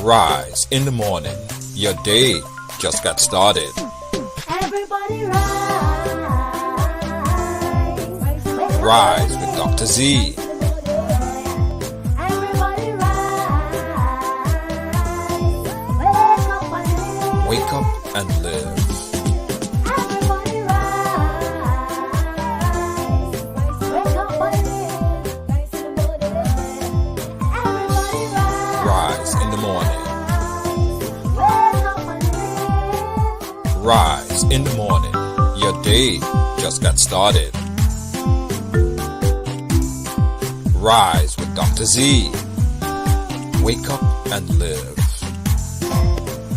Rise in the morning. Your day just got started. Everybody rise. Rise with Dr. Zee. Everybody rise. Wake up and live. Wake up and live. Everybody rise. Wake up and live. Rise in the morning. Wake up and live. Rise in the morning. Your day just got started. Rise with Dr. Zee. Wake up and live.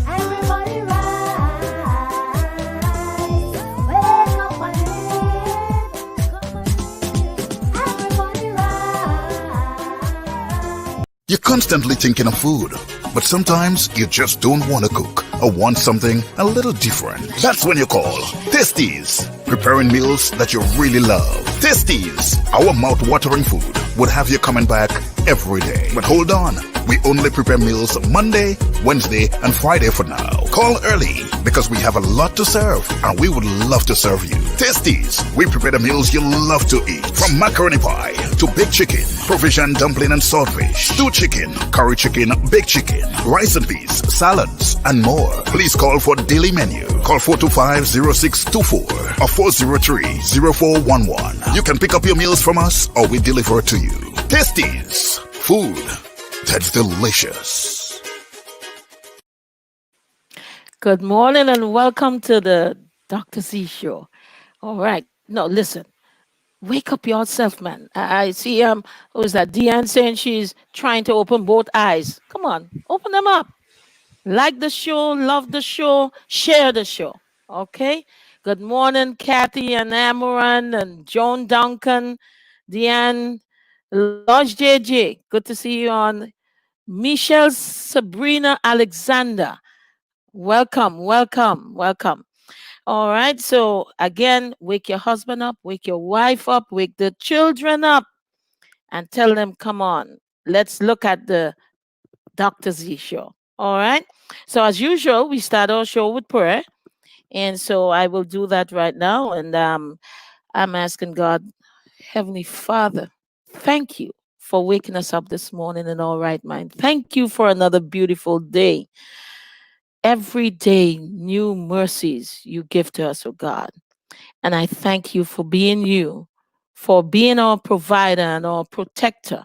Everybody rise. Wake up and live. Everybody rise. You're constantly thinking of food, but sometimes you just don't want to cook or want something a little different. That's when you call Tasties, preparing meals that you really love. Tasties, our mouth-watering food, would have you coming back every day. But hold on, we only prepare meals Monday, Wednesday, and Friday for now. Call early because we have a lot to serve and we would love to serve you. Tasties, we prepare the meals you love to eat. From macaroni pie to baked chicken, provision dumpling and saltfish, stewed chicken, curry chicken, baked chicken, rice and peas, salads, and more. Please call for daily menu. Call 425-0624 or 403-0411. You can pick up your meals from us or we deliver to you. Tasties, food that's delicious. Good morning and welcome to the Dr. Z Show. All right. No, listen. Wake up yourself, man. I see who is that? Deanne saying she's trying to open both eyes. Come on, open them up. Like the show, love the show, share the show. Okay? Good morning, Kathy and Amaran and Joan Duncan, Deanne, Lodge JJ. Good to see you on. Michelle Sabrina Alexander. Welcome, welcome, welcome. All right. So again, wake your husband up, wake your wife up, wake the children up, and tell them, come on, let's look at the Dr. Z show. All right. So as usual, we start our show with prayer. And so I will do that right now. And I'm asking God, Heavenly Father, thank you for waking us up this morning in our right mind. Thank you for another beautiful day. Every day, new mercies you give to us, oh God. And I thank you for being you, for being our provider and our protector.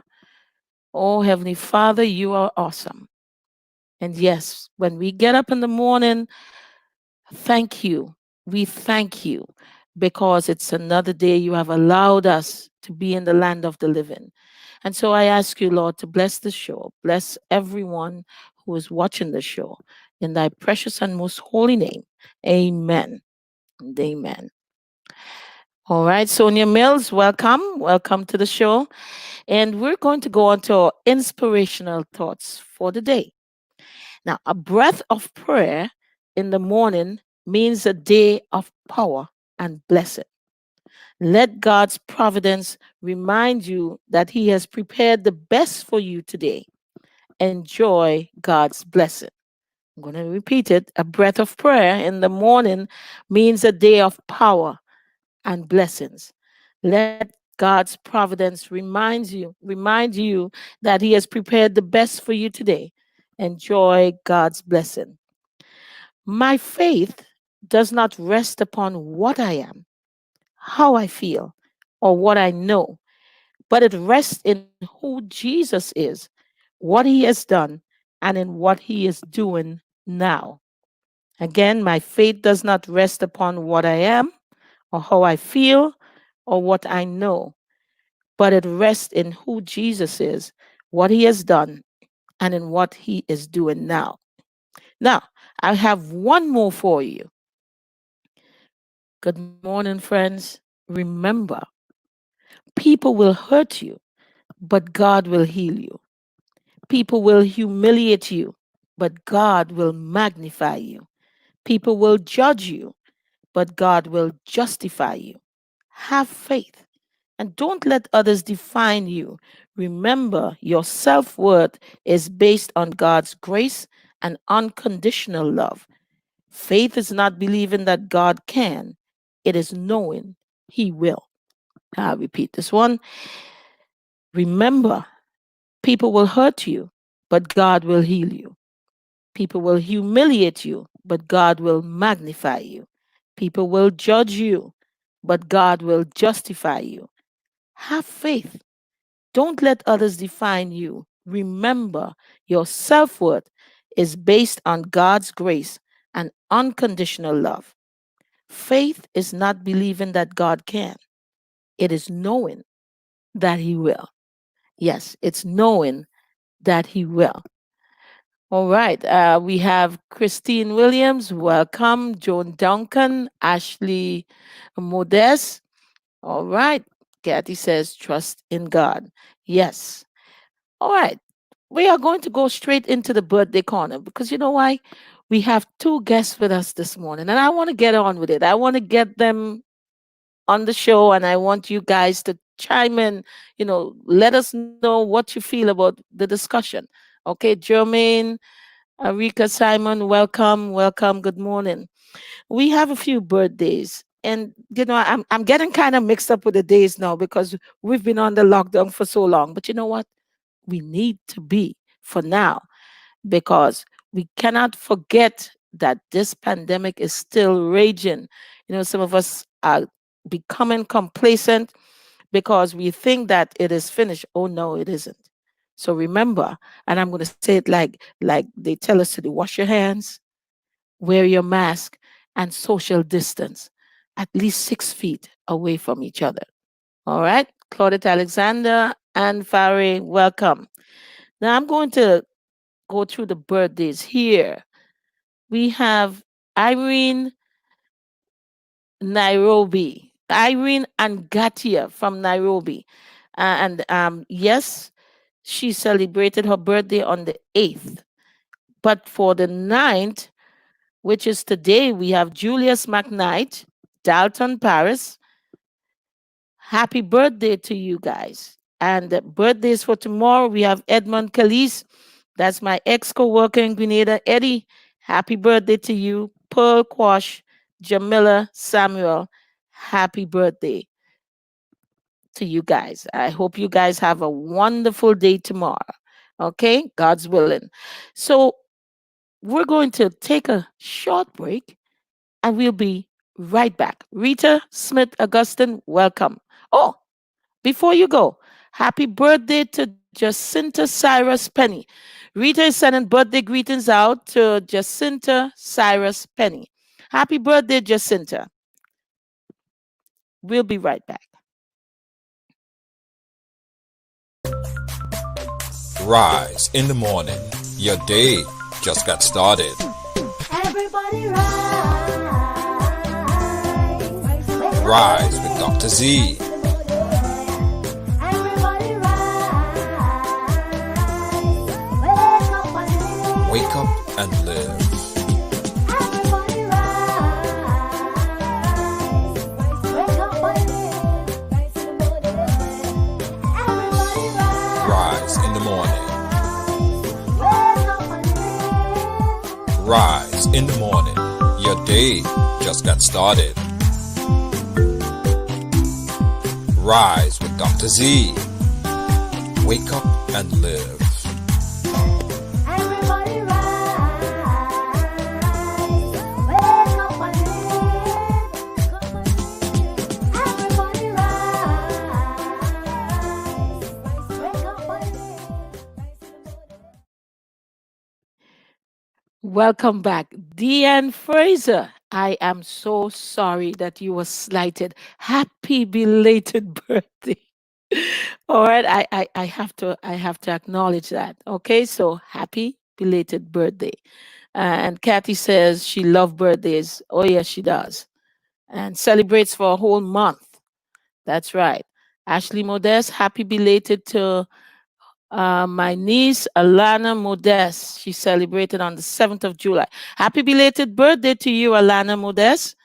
Oh, Heavenly Father, you are awesome. And yes, when we get up in the morning, thank you. We thank you because it's another day you have allowed us to be in the land of the living. And so I ask you, Lord, to bless the show, bless everyone who is watching the show. In thy precious and most holy name, amen and amen. All right, Sonia Mills, welcome. Welcome to the show. And we're going to go on to our inspirational thoughts for the day. Now, a breath of prayer in the morning means a day of power and blessing. Let God's providence remind you that He has prepared the best for you today. Enjoy God's blessing. I'm going to repeat it. A breath of prayer in the morning means a day of power and blessings. Let God's providence remind you that He has prepared the best for you today. Enjoy God's blessing. My faith does not rest upon what I am, how I feel, or what I know, but it rests in who Jesus is, what He has done, and in what He is doing now. Again, my faith does not rest upon what I am or how I feel or what I know, but it rests in who Jesus is, what He has done, and in what He is doing now. Now, I have one more for you. Good morning, friends. Remember, people will hurt you, but God will heal you. People will humiliate you, but God will magnify you. People will judge you, but God will justify you. Have faith. And don't let others define you. Remember, your self worth is based on God's grace and unconditional love. Faith is not believing that God can, it is knowing He will. I'll repeat this one. Remember, people will hurt you, but God will heal you. People will humiliate you, but God will magnify you. People will judge you, but God will justify you. Have faith. Don't let others define you. Remember, your self worth is based on God's grace and unconditional love. Faith is not believing that God can, it is knowing that He will. Yes, it's knowing that He will. All right. We have Christine Williams. Welcome. Joan Duncan. Ashley Modest. All right. Kathy says, trust in God. Yes. All right. We are going to go straight into the birthday corner because you know why? We have two guests with us this morning, and I want to get on with it. I want to get them on the show, and I want you guys to chime in. Let us know what you feel about the discussion. Okay, Jermaine, Rika, Simon, welcome, welcome. Good morning. We have a few birthdays, and I'm getting kind of mixed up with the days now because we've been on the lockdown for so long. But you know what? We need to be for now because we cannot forget that this pandemic is still raging. Some of us are becoming complacent because we think that it is finished. Oh no, it isn't. So remember, and I'm going to say it like they tell us to do: wash your hands, wear your mask, and social distance at least 6 feet away from each other. All right, Claudette Alexander and Farah, welcome. Now I'm going to go through the birthdays here. We have Irene Nairobi, Irene Angatia from Nairobi. And yes, she celebrated her birthday on the 8th. But for the 9th, which is today, we have Julius McKnight, Dalton Paris. Happy birthday to you guys. And the birthdays for tomorrow, we have Edmund Calise. That's my ex co worker in Grenada. Eddie, happy birthday to you. Pearl Quash, Jamila Samuel, happy birthday to you guys. I hope you guys have a wonderful day tomorrow. Okay, God's willing. So, we're going to take a short break and we'll be right back. Rita Smith Augustine, welcome. Oh, before you go, happy birthday to Jacinta Cyrus Penny. Rita is sending birthday greetings out to Jacinta Cyrus Penny. Happy birthday, Jacinta. We'll be right back. Rise in the morning. Your day just got started. Everybody rise. Rise with Dr. Z. Everybody rise. Wake up and live. Wake up and live. Everybody rise. Wake up and live. Everybody rise. Rise in the morning. Wake up and live. Rise in the morning. Your day just got started. Rise with Dr. Z. Wake up and live. Everybody rise. Wake up and live. Everybody rise. Wake up and live. Welcome back. Deanne Fraser, I am so sorry that you were slighted. Happy belated birthday. All right, I have to acknowledge that. Okay, so happy belated birthday. And Kathy says she loves birthdays. Oh yes, she does. And celebrates for a whole month. That's right. Ashley Modest, happy belated to my niece Alana Modest. She celebrated on the 7th of July. Happy belated birthday to you, Alana Modest.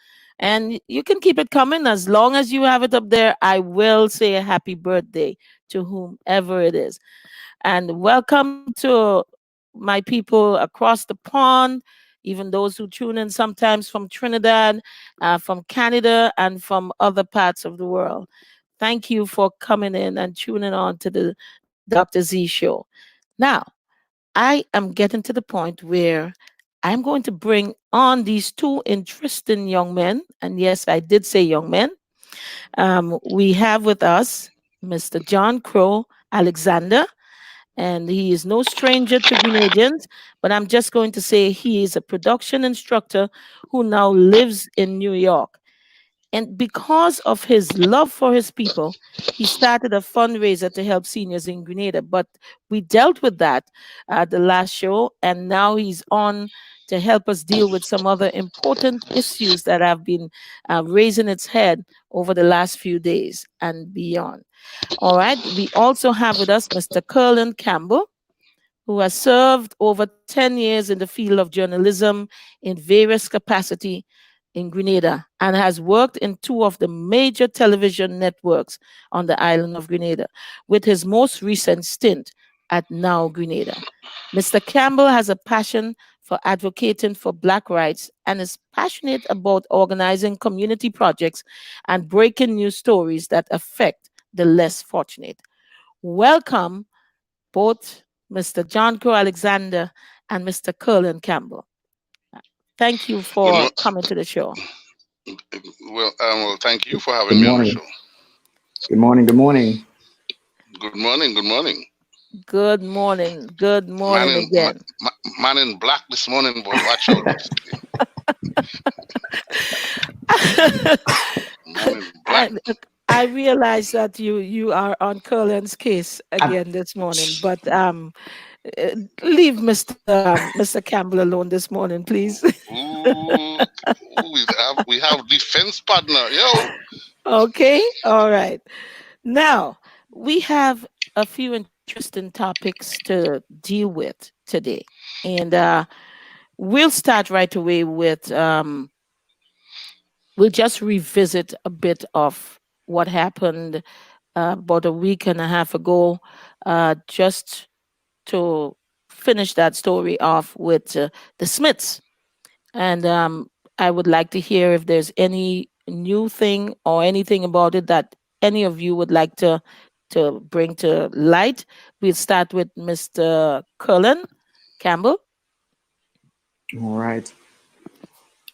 And you can keep it coming as long as you have it up there. I will say a happy birthday to whomever it is. And welcome to my people across the pond, even those who tune in sometimes from Trinidad, from Canada, and from other parts of the world. Thank you for coming in and tuning on to the Dr. Z show. Now, I am getting to the point where I'm going to bring on these two interesting young men. And yes, I did say young men. We have with us Mr. Johncrow Alexander, and he is no stranger to Grenadians, but I'm just going to say he is a production instructor who now lives in New York. And because of his love for his people, he started a fundraiser to help seniors in Grenada. But we dealt with that the last show, and now he's on to help us deal with some other important issues that have been raising its head over the last few days and beyond. All right. We also have with us Mr. Curland Campbell, who has served over 10 years in the field of journalism in various capacity in Grenada and has worked in two of the major television networks on the island of Grenada, with his most recent stint at Now Grenada. Mr. Campbell has a passion for advocating for Black rights and is passionate about organizing community projects and breaking news stories that affect the less fortunate. Welcome both Mr. Johncrow Alexander and Mr. Curland Campbell. Thank you Good for coming to the show. well, thank you for Good having me on the morning. show. Good morning. Good morning. Good morning. Good morning. Good morning. Good Man morning in again. man in black this morning, boy. Watch out. Man in black. I, I realize that you are on Curland's case And again this morning, but leave Mr. Campbell alone this morning, please. Ooh, we have defense partner. Yo. Okay, all right. Now we have a few interesting topics to deal with today, and we'll start right away with we'll just revisit a bit of what happened about a week and a half ago, just to finish that story off with the Smiths. And I would like to hear if there's any new thing or anything about it that any of you would like to bring to light. We'll start with Mr. Cullen Campbell. all right.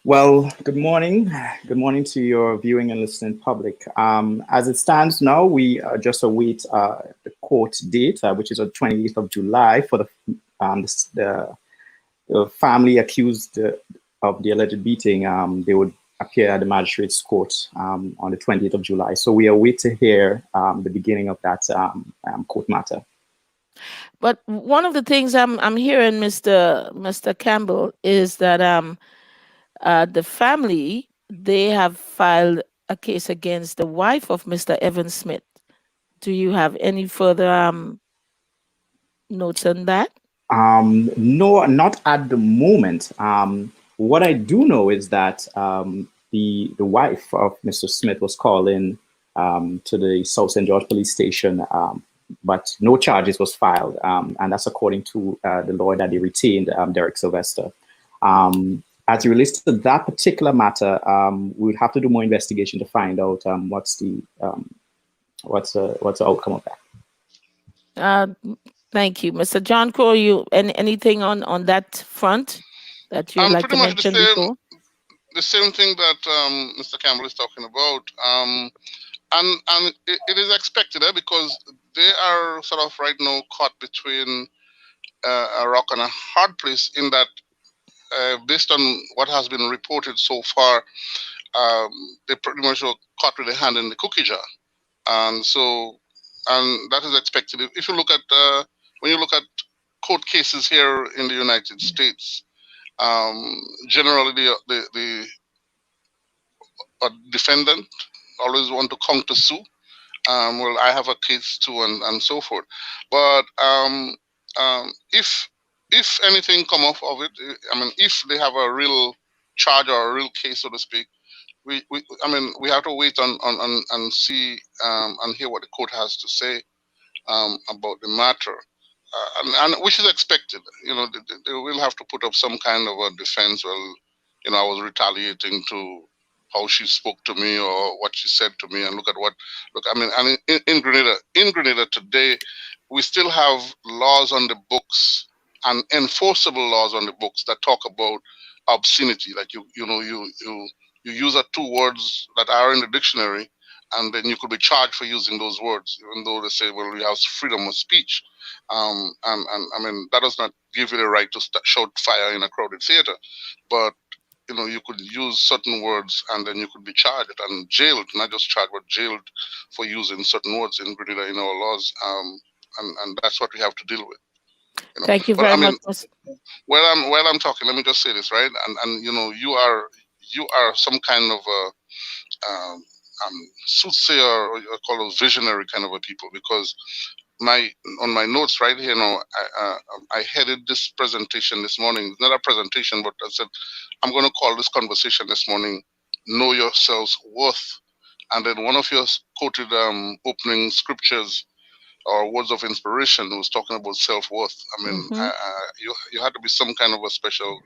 Well, good morning. Good morning to your viewing and listening public. As it stands now, we just await the court date, which is on 28th of July, for the family accused of the alleged beating. They would appear at the magistrate's court on the 20th of July. So we await to hear the beginning of that court matter. But one of the things I'm hearing, Mr. Campbell, is that the family, they have filed a case against the wife of Mr. Evan Smith. Do you have any further notes on that? No, not at the moment. What I do know is that the wife of Mr. Smith was called in to the South St. George Police Station, but no charges was filed, and that's according to the lawyer that they retained, Derek Sylvester. As it relates to that particular matter, we would have to do more investigation to find out what's the outcome of that. Thank you, Mr. Johncrow. You anything on that front that you'd like Pretty to much mention before? the same thing that Mr. Campbell is talking about. And it is expected because they are sort of right now caught between a rock and a hard place in that, based on what has been reported so far, they pretty much were caught with their hand in the cookie jar. And that is expected. If you look at, when you look at court cases here in the United States, generally the defendant always want to counter sue. Well, I have a case too, and so forth. But if anything come off of it, I mean, if they have a real charge or a real case, so to speak, I mean, we have to wait on and see and hear what the court has to say about the matter, and which is expected. You know, they will have to put up some kind of a defense. Well, you know, I was retaliating to how she spoke to me or what she said to me, and look at what look. I mean, and in Grenada today, we still have laws on the books and enforceable laws on the books that talk about obscenity. Like you use two words that are in the dictionary, and then you could be charged for using those words, even though they say, well, we have freedom of speech. And I mean, that does not give you the right to shout fire in a crowded theater. But, you know, you could use certain words and then you could be charged and jailed, not just charged, but jailed for using certain words in Grenada in our laws. And that's what we have to deal with. You know. Thank you But very I much. mean, while I'm talking, let me just say this, right? And you know, you are some kind of a soothsayer, or you call those visionary kind of a people, because on my notes right here now, I headed this presentation this morning. Not a presentation, but I said I'm going to call this conversation this morning "Know Yourselves Worth," and then one of your quoted opening scriptures or words of inspiration was talking about self-worth. I mean, Mhm. you had to be some kind of a special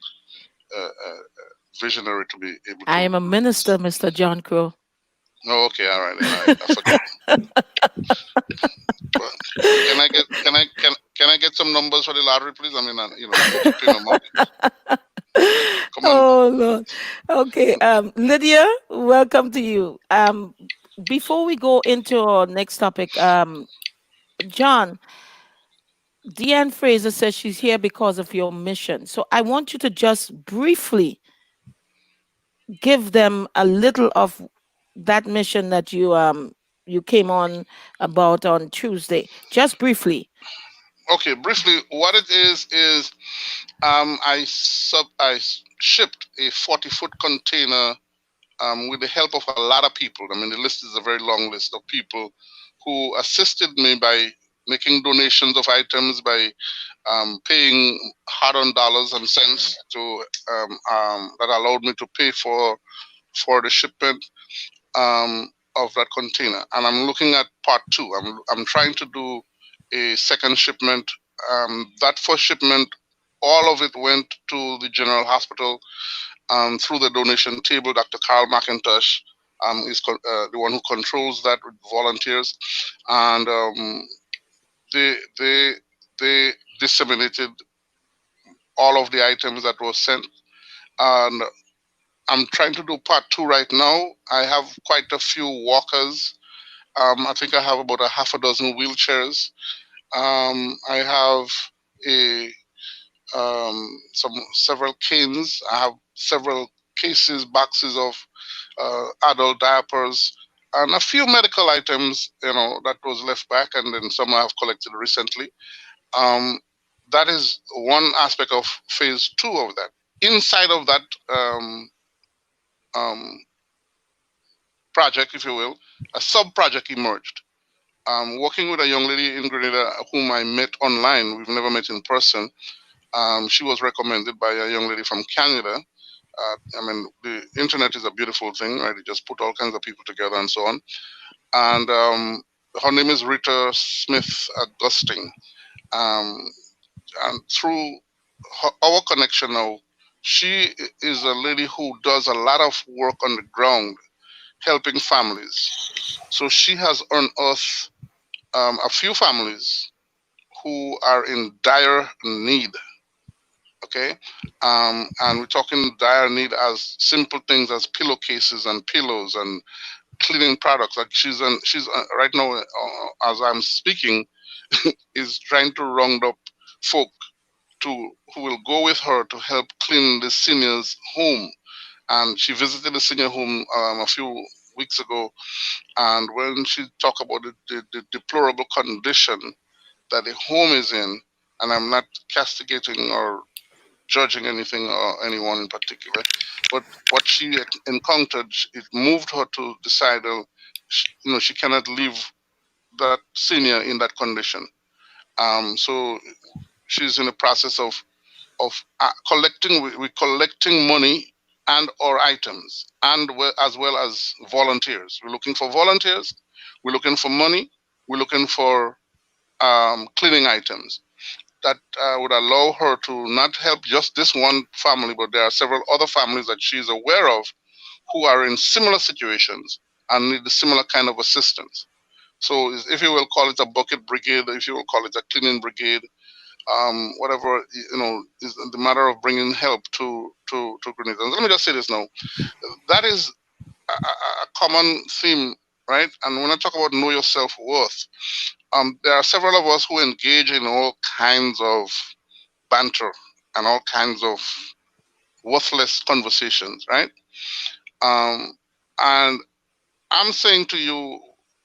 visionary to be able I to. am a minister, Mr. Johncrow. Oh, okay, all right, then. I forget. But can I get some numbers for the lottery, please? I mean, you know, I need to pay my mortgage. Come on. Oh Lord. Okay. Lydia, welcome to you. Before we go into our next topic, John, Deanne Fraser says she's here because of your mission. So I want you to just briefly give them a little of that mission that you came on about on Tuesday. Just briefly. Okay, briefly, what it is I shipped a 40-foot container with the help of a lot of people. I mean, the list is a very long list of people who assisted me by making donations of items, by paying hard-earned dollars and cents to that allowed me to pay for the shipment of that container. And I'm looking at part two. I'm trying to do a second shipment. That first shipment, all of it went to the General Hospital through the donation table. Dr. Carl McIntosh is the one who controls that with volunteers, and they disseminated all of the items that were sent. And I'm trying to do part two right now. I have quite a few walkers. I think I have about a half a dozen wheelchairs. I have a several canes. I have several boxes of adult diapers, and a few medical items, you know, that was left back, and then some I have collected recently. Um, that is one aspect of phase two of that. Inside of that um, project, if you will, a sub project emerged. Working with a young lady in Grenada whom I met online, we've never met in person. She was recommended by a young lady from Canada. I mean, the internet is a beautiful thing, right? It just put all kinds of people together and so on. And her name is Rita Smith Augustine. Um, and through our connection now, she is a lady who does a lot of work on the ground, helping families. So she has unearthed a few families who are in dire need. Okay, and we're talking dire need as simple things as pillowcases and pillows and cleaning products. Like she's right now, as I'm speaking, is trying to round up folk who will go with her to help clean the senior's home. And she visited the senior home a few weeks ago, and when she talked about the deplorable condition that the home is in, and I'm not castigating or judging anything or anyone in particular, but what she encountered, it moved her to decide, you know, she cannot leave that senior in that condition. So she's in the process of collecting. We're collecting money and or items, and as well as volunteers. We're looking for volunteers. We're looking for money. We're looking for cleaning items that would allow her to not help just this one family, but there are several other families that she's aware of who are in similar situations and need a similar kind of assistance. So if you will call it a bucket brigade, if you will call it a cleaning brigade, whatever, is the matter of bringing help to Grenada. And let me just say this now. That is a common theme, right? And when I talk about know your self-worth, there are several of us who engage in all kinds of banter and all kinds of worthless conversations, right? And I'm saying to you,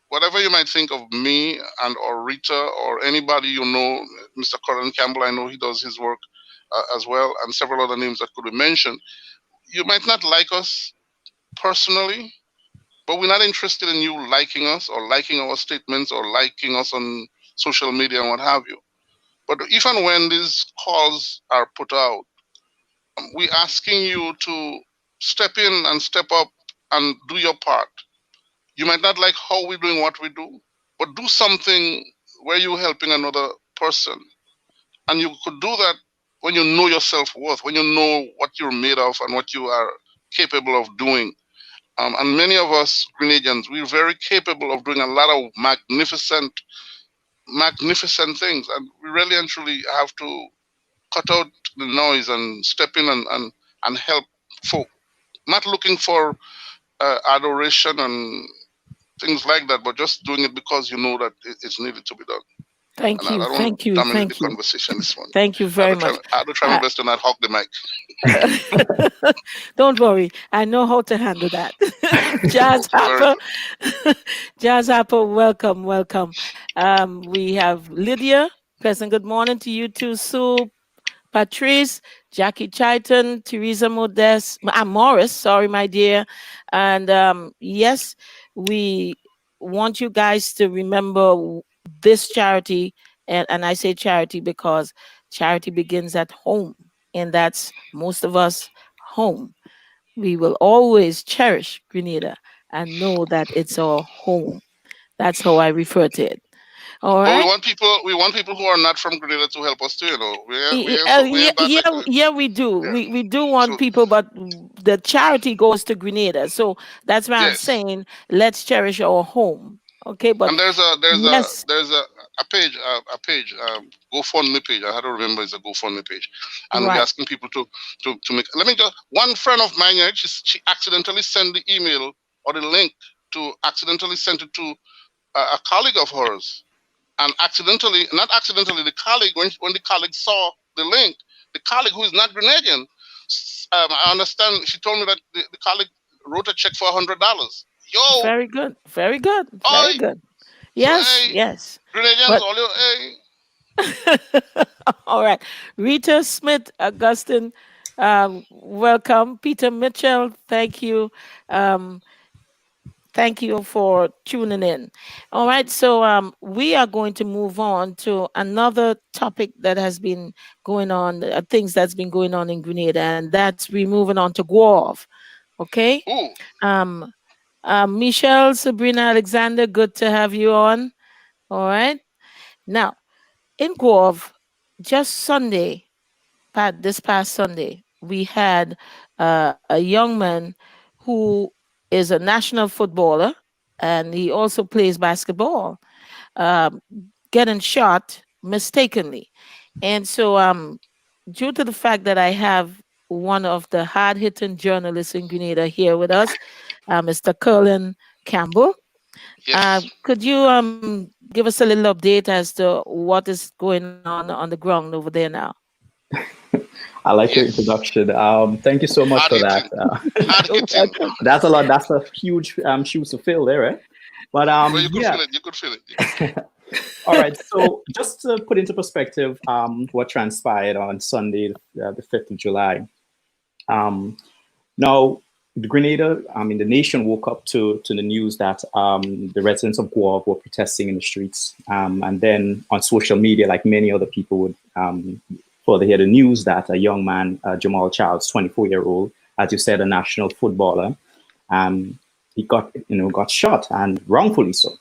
whatever you might think of me and or Rita or anybody you know, Mr. Curland Campbell, I know he does his work as well, and several other names that could be mentioned. You might not like us personally, but we're not interested in you liking us or liking our statements or liking us on social media and what have you. But if and when these calls are put out, we're asking you to step in and step up and do your part. You might not like how we're doing what we do, but do something where you're helping another person. And you could do that when you know your self-worth, when you know what you're made of and what you are capable of doing. And many of us Grenadians, we're very capable of doing a lot of magnificent things. And we really and truly have to cut out the noise and step in and help folk. Not looking for adoration and things like that, but just doing it because you know that it's needed to be done. Thank And I you, don't want thank to you, dominate thank the you. conversation this morning. Thank you very much. I had to try my best to not hog the mic. Don't worry, I know how to handle that. Jazz Very Harper, good. Jazz Harper, welcome, welcome. We have Lydia, present. Good morning to you too, Sue, Patrice, Jackie Chaiton, Teresa Morris, sorry, my dear. And yes, we want you guys to remember this charity. And I say charity because charity begins at home. And that's most of us home. We will always cherish Grenada and know that it's our home. That's how I refer to it. All But we right. want people who are not from Grenada to help us too. We Yeah, ain't bad like that. yeah, we do. Yeah. We do want So people, but the charity goes to Grenada. So that's why I'm yes. saying let's cherish our home. Okay, but And yes, there's a page GoFundMe page. I had to remember it's a GoFundMe page, and we're right. asking people to make. Let me just one friend of mine here. She accidentally sent the email or the link to accidentally sent it to a colleague of hers, and not accidentally, the colleague when the colleague saw the link, the colleague who is not Grenadian, I understand. She told me that the colleague wrote a check for $100. Yo, Very good. Very good. Very oi. good. So Yes, hey, yes. Grenadians, But all you hey. all right. Rita Smith, Augustine, welcome. Peter Mitchell, thank you. Um, Thank you for tuning in. All right, so we are going to move on to another topic that has been going on, things that's been going on in Grenada, and that's we moving on to Guave. Okay, Ooh, um, Michelle, Sabrina, Alexander, good to have you on. All right, now in Guave, just this past Sunday, we had a young man who is a national footballer and he also plays basketball, um, getting shot mistakenly. And so, due to the fact that I have one of the hard hitting journalists in Grenada here with us, Mr. Curland Campbell, yes. could you give us a little update as to what is going on the ground over there now? I like your Yes. introduction. Thank you so much Hard for that. hitting. Hard You're hitting. welcome. That's a huge shoes to fill there, right? But Well, you could yeah. feel it. You could feel it. You could feel it. All right. So just to put into perspective, what transpired on Sunday, the 5th of July. Now, the Grenada, the nation woke up to the news that the residents of Guave were protesting in the streets. And then on social media, like many other people would further hear the news that a young man, Jamal Childs, 24-year-old, as you said, a national footballer. He got shot, and wrongfully so.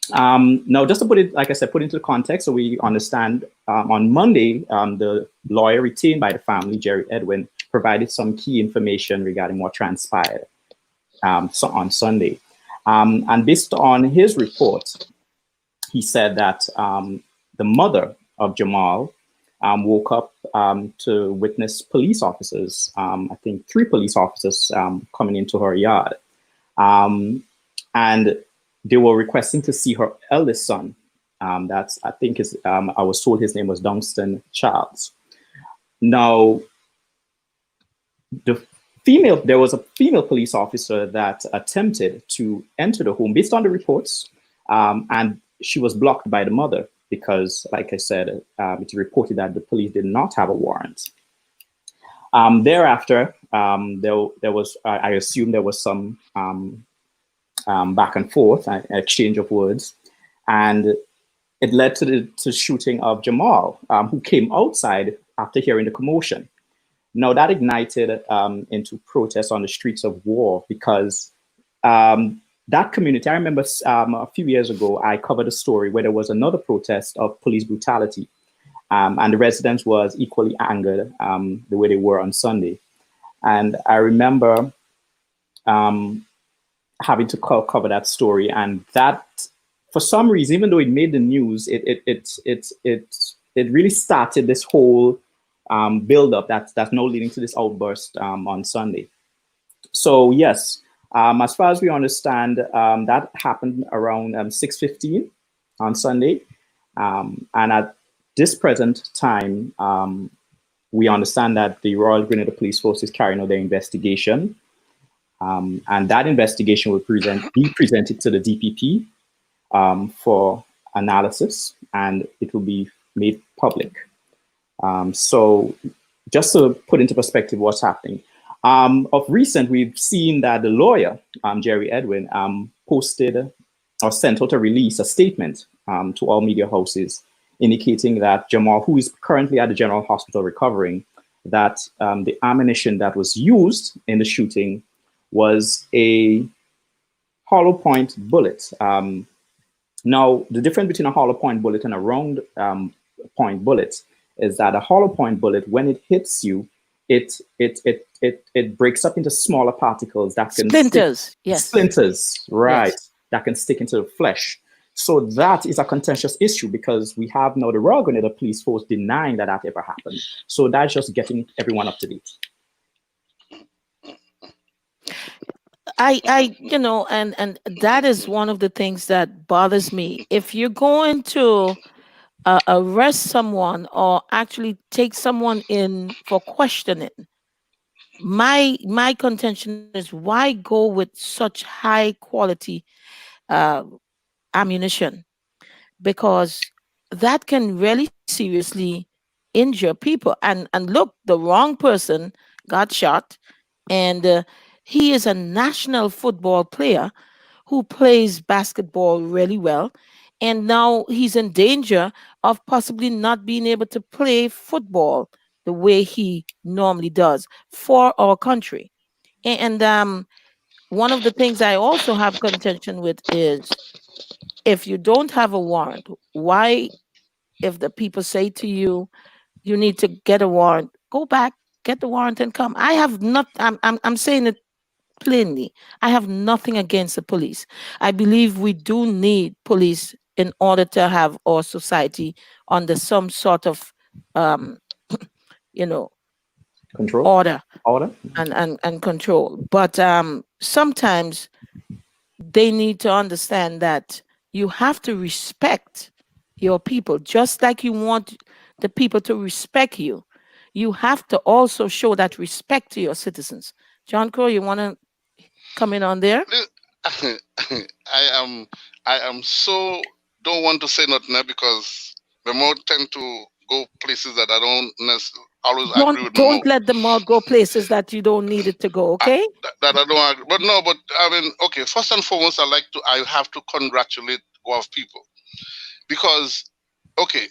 Now, just to put it, like I said, put into context so we understand, on Monday, the lawyer retained by the family, Jerry Edwin, provided some key information regarding what transpired on Sunday. And based on his report, he said that the mother of Jamal woke up to witness police officers, I think 3 police officers coming into her yard. And they were requesting to see her eldest son. That's, I think, I was told his name was Dunstan Charles. Now, there was a female police officer that attempted to enter the home based on the reports, and she was blocked by the mother because, like I said, it's reported that the police did not have a warrant. Thereafter, there was, I assume there was some back and forth, an exchange of words, and it led to the shooting of Jamal, who came outside after hearing the commotion. Now, that ignited into protests on the streets of War because that community, I remember a few years ago, I covered a story where there was another protest of police brutality, and the residents was equally angered the way they were on Sunday. And I remember having to cover that story, and that, for some reason, even though it made the news, it really started this whole build-up that's now leading to this outburst on Sunday. So yes, as far as we understand, that happened around 6:15 on Sunday, and at this present time, we understand that the Royal Grenada Police Force is carrying out their investigation. And that investigation will be presented to the DPP for analysis, and it will be made public. So just to put into perspective what's happening, of recent, we've seen that the lawyer, Jerry Edwin, posted or sent out a statement to all media houses indicating that Jamal, who is currently at the General Hospital recovering, that the ammunition that was used in the shooting was a hollow point bullet. Now, the difference between a hollow point bullet and a round point bullet is that a hollow point bullet, when it hits you, it breaks up into smaller particles that can splinters, right? Yes. That can stick into the flesh. So that is a contentious issue because we have now the Royal Grenada Police Force denying that ever happened. So that's just getting everyone up to date. And that is one of the things that bothers me. If you're going to arrest someone or actually take someone in for questioning, my contention is, why go with such high quality ammunition? Because that can really seriously injure people. And look, the wrong person got shot, and he is a national football player who plays basketball really well, and now he's in danger of possibly not being able to play football the way he normally does for our country. And one of the things I also have contention with is, if you don't have a warrant, why, if the people say to you, you need to get a warrant, go back, get the warrant and come. I have not, I'm saying it plainly, I have nothing against the police. I believe we do need police in order to have our society under some sort of, control, order and control. But sometimes they need to understand that you have to respect your people, just like you want the people to respect you. You have to also show that respect to your citizens. Johncrow, you want to come in on there? I am so don't want to say nothing there because the more tend to go places that I don't necessarily always agree with. Don't let them all go places that you don't need it to go, okay? That I don't agree. But no, but I mean, okay, first and foremost, I have to congratulate our people because, okay,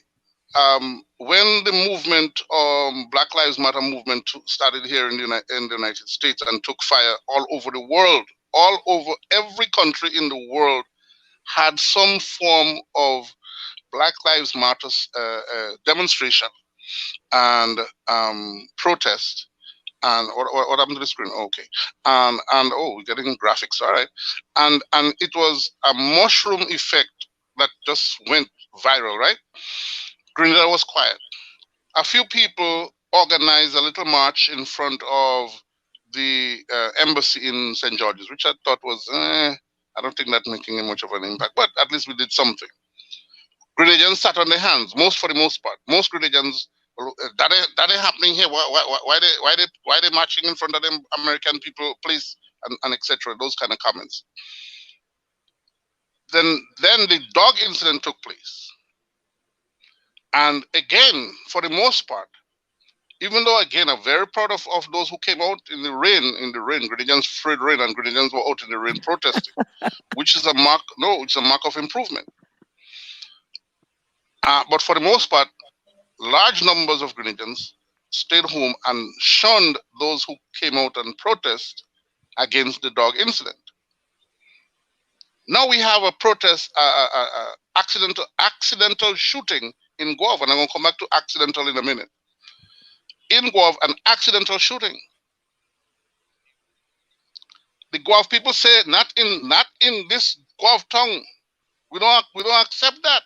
when the movement, Black Lives Matter movement, started here in the United States and took fire all over the world, all over every country in the world had some form of Black Lives Matter demonstration and protest. And what happened to the screen? Okay, and oh, we're getting graphics. All right, and it was a mushroom effect that just went viral. Right, Grenada was quiet. A few people organized a little march in front of the embassy in St. George's, which I thought was, I don't think that making much of an impact, but at least we did something. Grenadians sat on their hands, for the most part. Most Grenadians, that ain't happening here. Why they marching in front of them American people, please, and etc. Those kind of comments. Then the dog incident took place, and again, for the most part, even though again I'm very proud of those who came out in the rain, Grenadians freed rain, and Grenadians were out in the rain protesting, which is a mark. No, it's a mark of improvement. But for the most part, large numbers of Grenadians stayed home and shunned those who came out and protest against the dog incident. Now we have a protest, accidental shooting in Guelph, and I'm going to come back to accidental in a minute. In Guelph, an accidental shooting. The Guelph people say, not in this Guelph tongue. We don't accept that.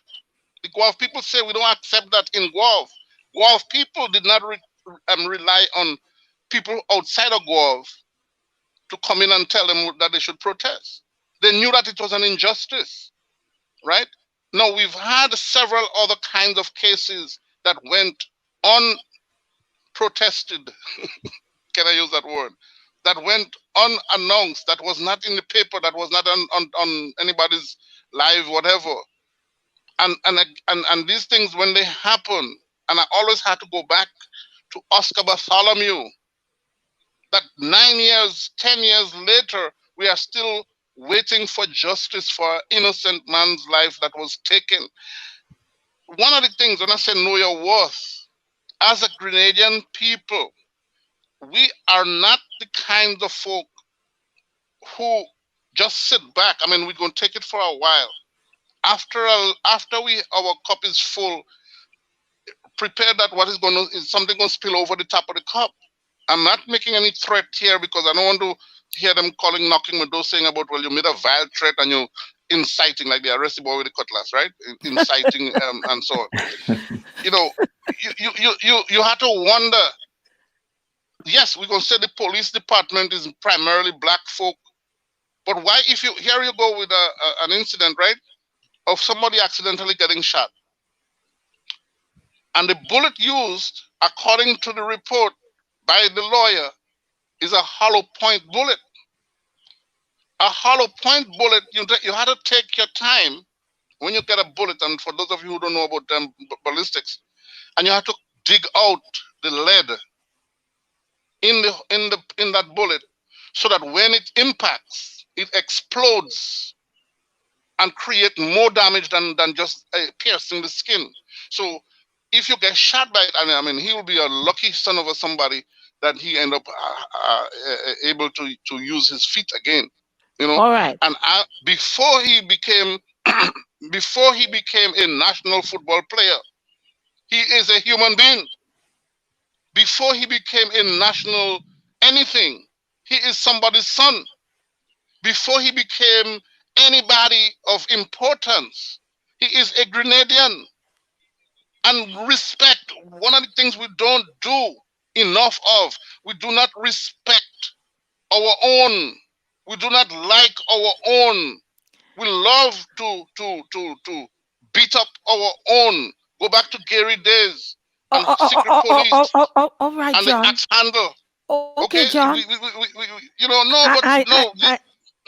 The Guelph people say we don't accept that in Guelph. Guelph people did not rely on people outside of Guelph to come in and tell them that they should protest. They knew that it was an injustice, right? Now, we've had several other kinds of cases that went unprotested. Can I use that word? That went unannounced, that was not in the paper, that was not on anybody's live, whatever. And these things, when they happen, and I always had to go back to Oscar Bartholomew, that 9 years, 10 years later, we are still waiting for justice for an innocent man's life that was taken. One of the things, when I say know your worth, as a Grenadian people, we are not the kinds of folk who just sit back. I mean, we're going to take it for a while. After our cup is full, prepare that is something going to spill over the top of the cup. I'm not making any threat here because I don't want to hear them knocking my door saying about, well, you made a vile threat and you're inciting, like the arrested boy with the cutlass, right? Inciting and so on. You know, you have to wonder. Yes, we're going to say the police department is primarily black folk, but why, if you here you go with an incident, right, of somebody accidentally getting shot, and the bullet used, according to the report by the lawyer, is a hollow point bullet. A hollow point bullet, you have to take your time when you get a bullet, and for those of you who don't know about ballistics, and you have to dig out the lead in that bullet so that when it impacts, it explodes and create more damage than just piercing the skin. So if you get shot by it, I mean, he will be a lucky son of somebody that he end up able to use his feet again, you know. All right. And before he became a national football player, he is a human being. Before he became a national anything, he is somebody's son. Before he became anybody of importance, he is a Grenadian. And respect, one of the things we don't do enough of, we do not respect our own. We do not like our own. We love to beat up our own. Go back to Gary days and secret police all right, and John. the axe handle. Okay, John. You know, no, but no.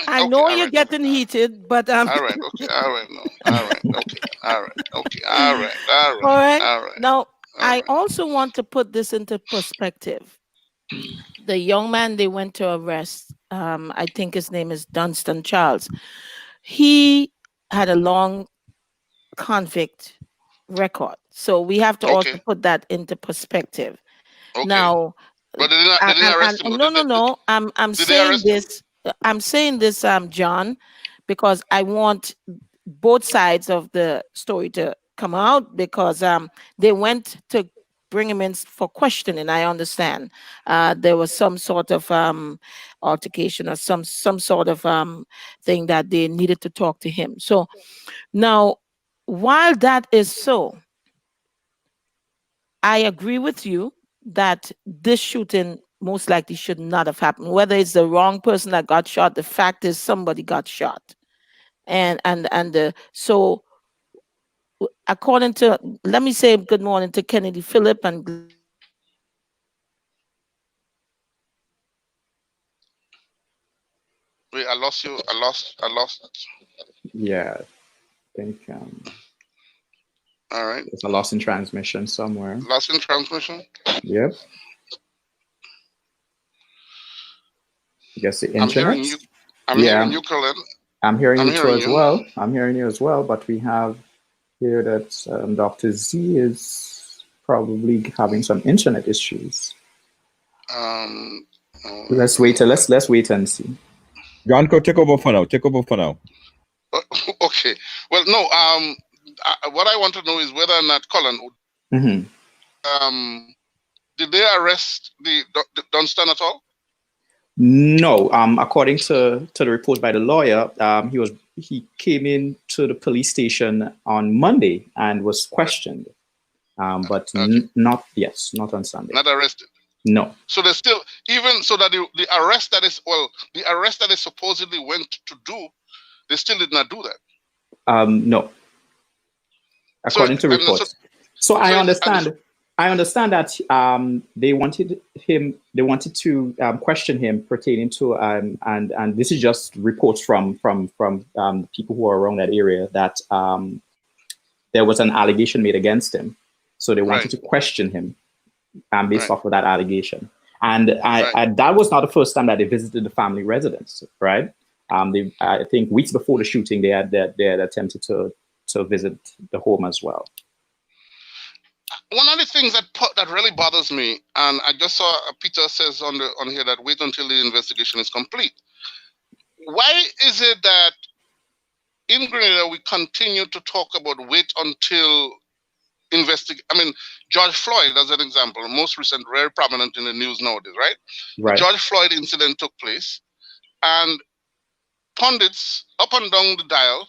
I Okay, know all you're right, getting heated, but all right, okay, all right, no, all right, okay, all right, okay, all right, all all right, right. all right. Now, I right. also want to put this into perspective. The young man they went to arrest, I think his name is Dunstan Charles. He had a long convict record. So we have to also Okay. put that into perspective. Okay. Now, But they didn't arrest him. no. I'm Did they saying arrest him? this. I'm saying this, John, because I want both sides of the story to come out, because they went to bring him in for questioning. I understand there was some sort of altercation or some sort of thing that they needed to talk to him. So now, while that is so, I agree with you that this shooting most likely should not have happened. Whether it's the wrong person that got shot, the fact is somebody got shot. So according to, let me say good morning to Kennedy Phillip and Gladys Phillip. Wait, I lost you. I lost. Yeah, I think All right. there's a loss in transmission somewhere. Lost in transmission. Yep. I guess the I'm internet. hearing you. I'm Yeah. hearing you, Curland. I'm hearing I'm you too hearing as you. well. I'm hearing you as well, but we have here that Dr. Z is probably having some internet issues. Oh, Let's wait. Let's wait and see. Johncrow, take over for now. Take over for now. okay. Well, no. What I want to know is whether or not Curland, Mhm. did they arrest the Dunstan at all? No. According to the report by the lawyer, he came in to the police station on Monday and was questioned, but Okay. not on Sunday. Not arrested. No. So there's still, even so that the arrest that they supposedly went to do, they still did not do that. No. According to reports. So I understand. I understand that they wanted to question him pertaining to and this is just reports from people who are around that area that there was an allegation made against him, so they wanted to question him based off of that allegation. And that was not the first time that they visited the family residence, right? I think weeks before the shooting, they had attempted to visit the home as well. One of the things that really bothers me, and I just saw Peter says on here that wait until the investigation is complete. Why is it that in Grenada we continue to talk about wait until I mean, George Floyd, as an example, most recent, very prominent in the news nowadays, right? Right. The George Floyd incident took place, and pundits up and down the dial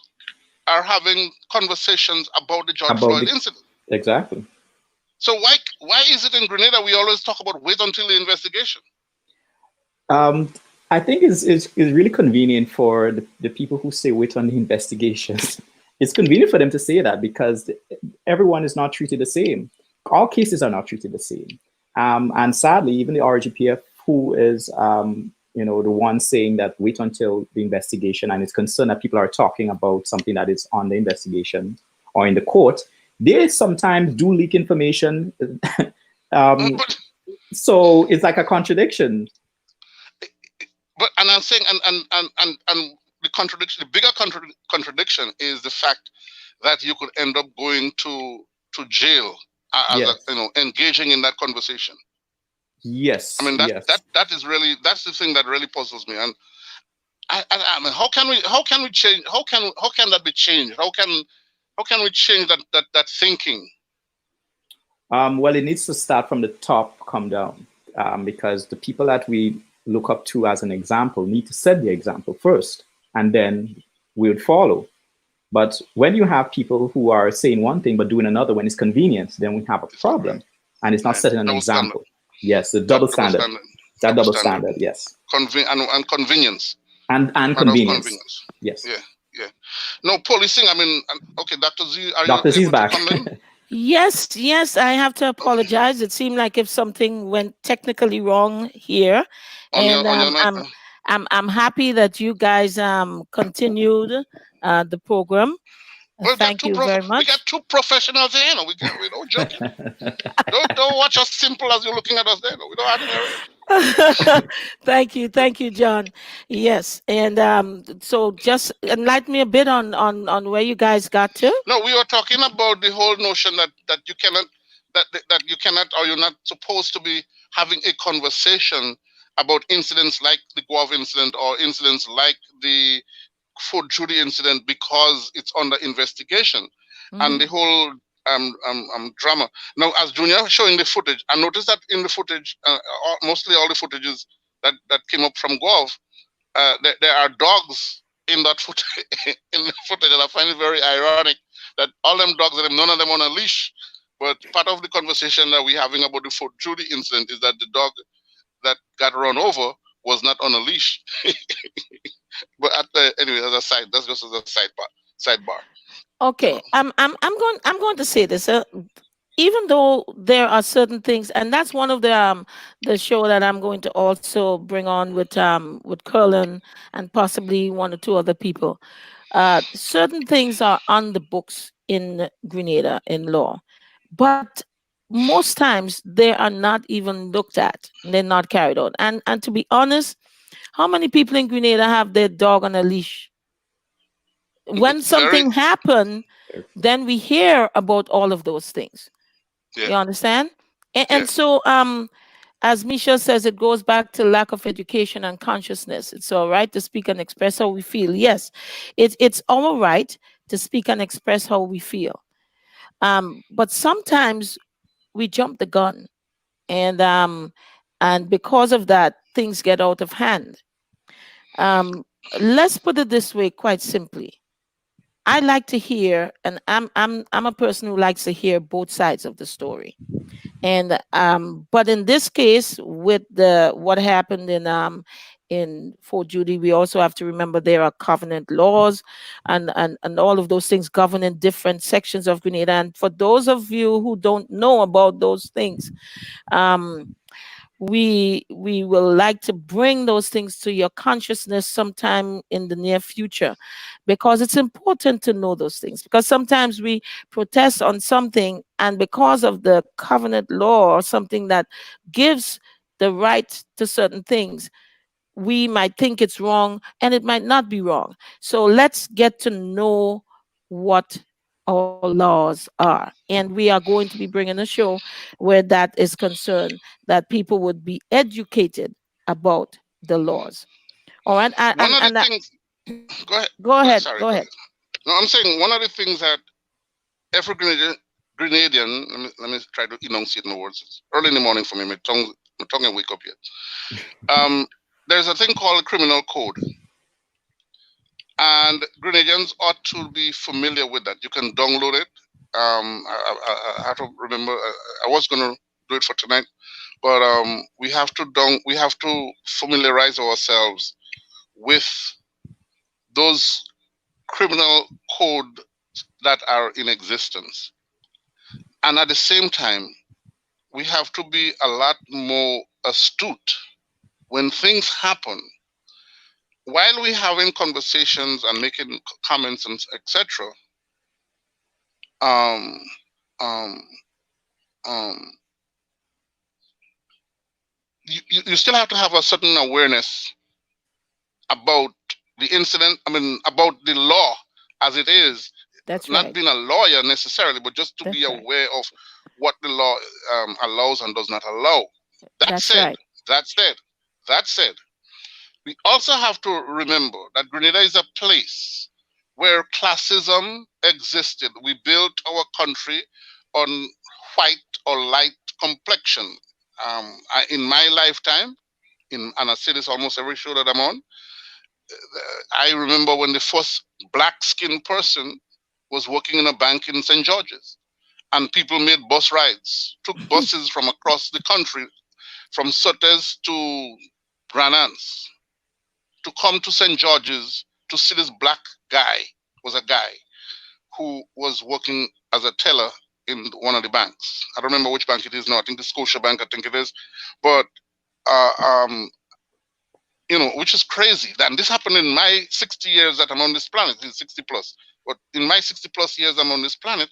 are having conversations about the George Floyd incident. Exactly. So why is it in Grenada we always talk about wait until the investigation? I think it's really convenient for the people who say wait on the investigations. It's convenient for them to say that because everyone is not treated the same. All cases are not treated the same. And sadly, even the RGPF, who is the one saying that wait until the investigation and is concerned that people are talking about something that is on the investigation or in the court, they sometimes do leak information. So it's like a contradiction. But and I'm saying and the contradiction, the bigger contradiction is the fact that you could end up going to jail as engaging in that conversation. Yes. I mean that's the thing that really puzzles me. And I mean, how can we change? How can that be changed? How can we change that thinking? Well, it needs to start from the top, come down, because the people that we look up to as an example need to set the example first, and then we would follow. But when you have people who are saying one thing but doing another when it's convenient, then we have a problem, and it's not setting an example. Yes, the double standard. That double standard, yes. And convenience. And convenience. Yes. Yeah. No, policing, I mean, okay, Dr. Z, are Dr. you Z's able back. to come in? Yes, I have to apologize. It seemed like if something went technically wrong here. I'm happy that you guys continued the program. Well, thank you very much. We got two professionals here. We don't joke. Don't watch us simple as you're looking at us there. We don't have Thank you, John. Yes, and so just enlighten me a bit on where you guys got to. No, we were talking about the whole notion that you cannot that you cannot or you're not supposed to be having a conversation about incidents like the Guava incident or incidents like the Fort Judy incident because it's under investigation, and the Hmm. whole drama. Now, as Junior showing the footage, I noticed that in the footage, mostly all the footages that came up from Guava, there are dogs in that footage, in the footage, and I find it very ironic that all them dogs, and none of them on a leash. But part of the conversation that we're having about the Fort Judy incident is that the dog that got run over was not on a leash. But anyway, as a side, that's just as a sidebar. So Okay, I'm going to say this. Even though there are certain things, and that's one of the show that I'm going to also bring on with Curland and possibly one or two other people. Certain things are on the books in Grenada in law, but most times they are not even looked at. They're not carried out. And to be honest, how many people in Grenada have their dog on a leash? When very something happened, then we hear about all of those things. yeah, You understand? yeah. And so, as Misha says, it goes back to lack of education and consciousness. It's all right to speak and express how we feel. Yes, it's all right to speak and express how we feel. But sometimes we jump the gun, and because of that, things get out of hand. Um, let's put it this way, quite simply. I like to hear, and I'm a person who likes to hear both sides of the story. And but in this case, with the what happened in Fort Judy, we also have to remember there are covenant laws and all of those things governing different sections of Grenada. And for those of you who don't know about those things, um, we will like to bring those things to your consciousness sometime in the near future, because it's important to know those things, because sometimes we protest on something, and because of the covenant law or something that gives the right to certain things, we might think it's wrong and it might not be wrong. So let's get to know what our laws are. And we are going to be bringing a show where that is concerned, that people would be educated about the laws. All right. One of the And things. Go ahead. go Go ahead. ahead. Sorry. Go Go ahead. ahead. No, I'm saying one of the things that every Grenadian. Let me try to enunciate my words. It's early in the morning for me. My tongue ain't wake up yet. Um, there's a thing called criminal code, and Grenadians ought to be familiar with that. You can download it. I have to remember. I was gonna do it for tonight, but we have to familiarize ourselves with those criminal code that are in existence, and at the same time, we have to be a lot more astute when things happen. While we having conversations and making comments and etc. Um, um, um, you still have to have a certain awareness about the incident. I mean, about the law as it is, That's not right. being a lawyer necessarily, but just to be That's right. aware of what the law allows and does not allow. That That's said, right. that said, that said, we also have to remember that Grenada is a place where classism existed. We built our country on white or light complexion. In my lifetime, and I say this almost every show that I'm on, I remember when the first black skinned person was working in a bank in St. George's, and people made bus rides, took buses from across the country, from Sutter's to Grand Anse, to come to St. George's to see this black guy. Was a guy who was working as a teller in one of the banks. I don't remember which bank it is now. I think the Scotia Bank. I think it is, but uh, um, which is crazy. And this happened in my 60 years that I'm on this planet. It's 60 plus, but in my 60 plus years I'm on this planet,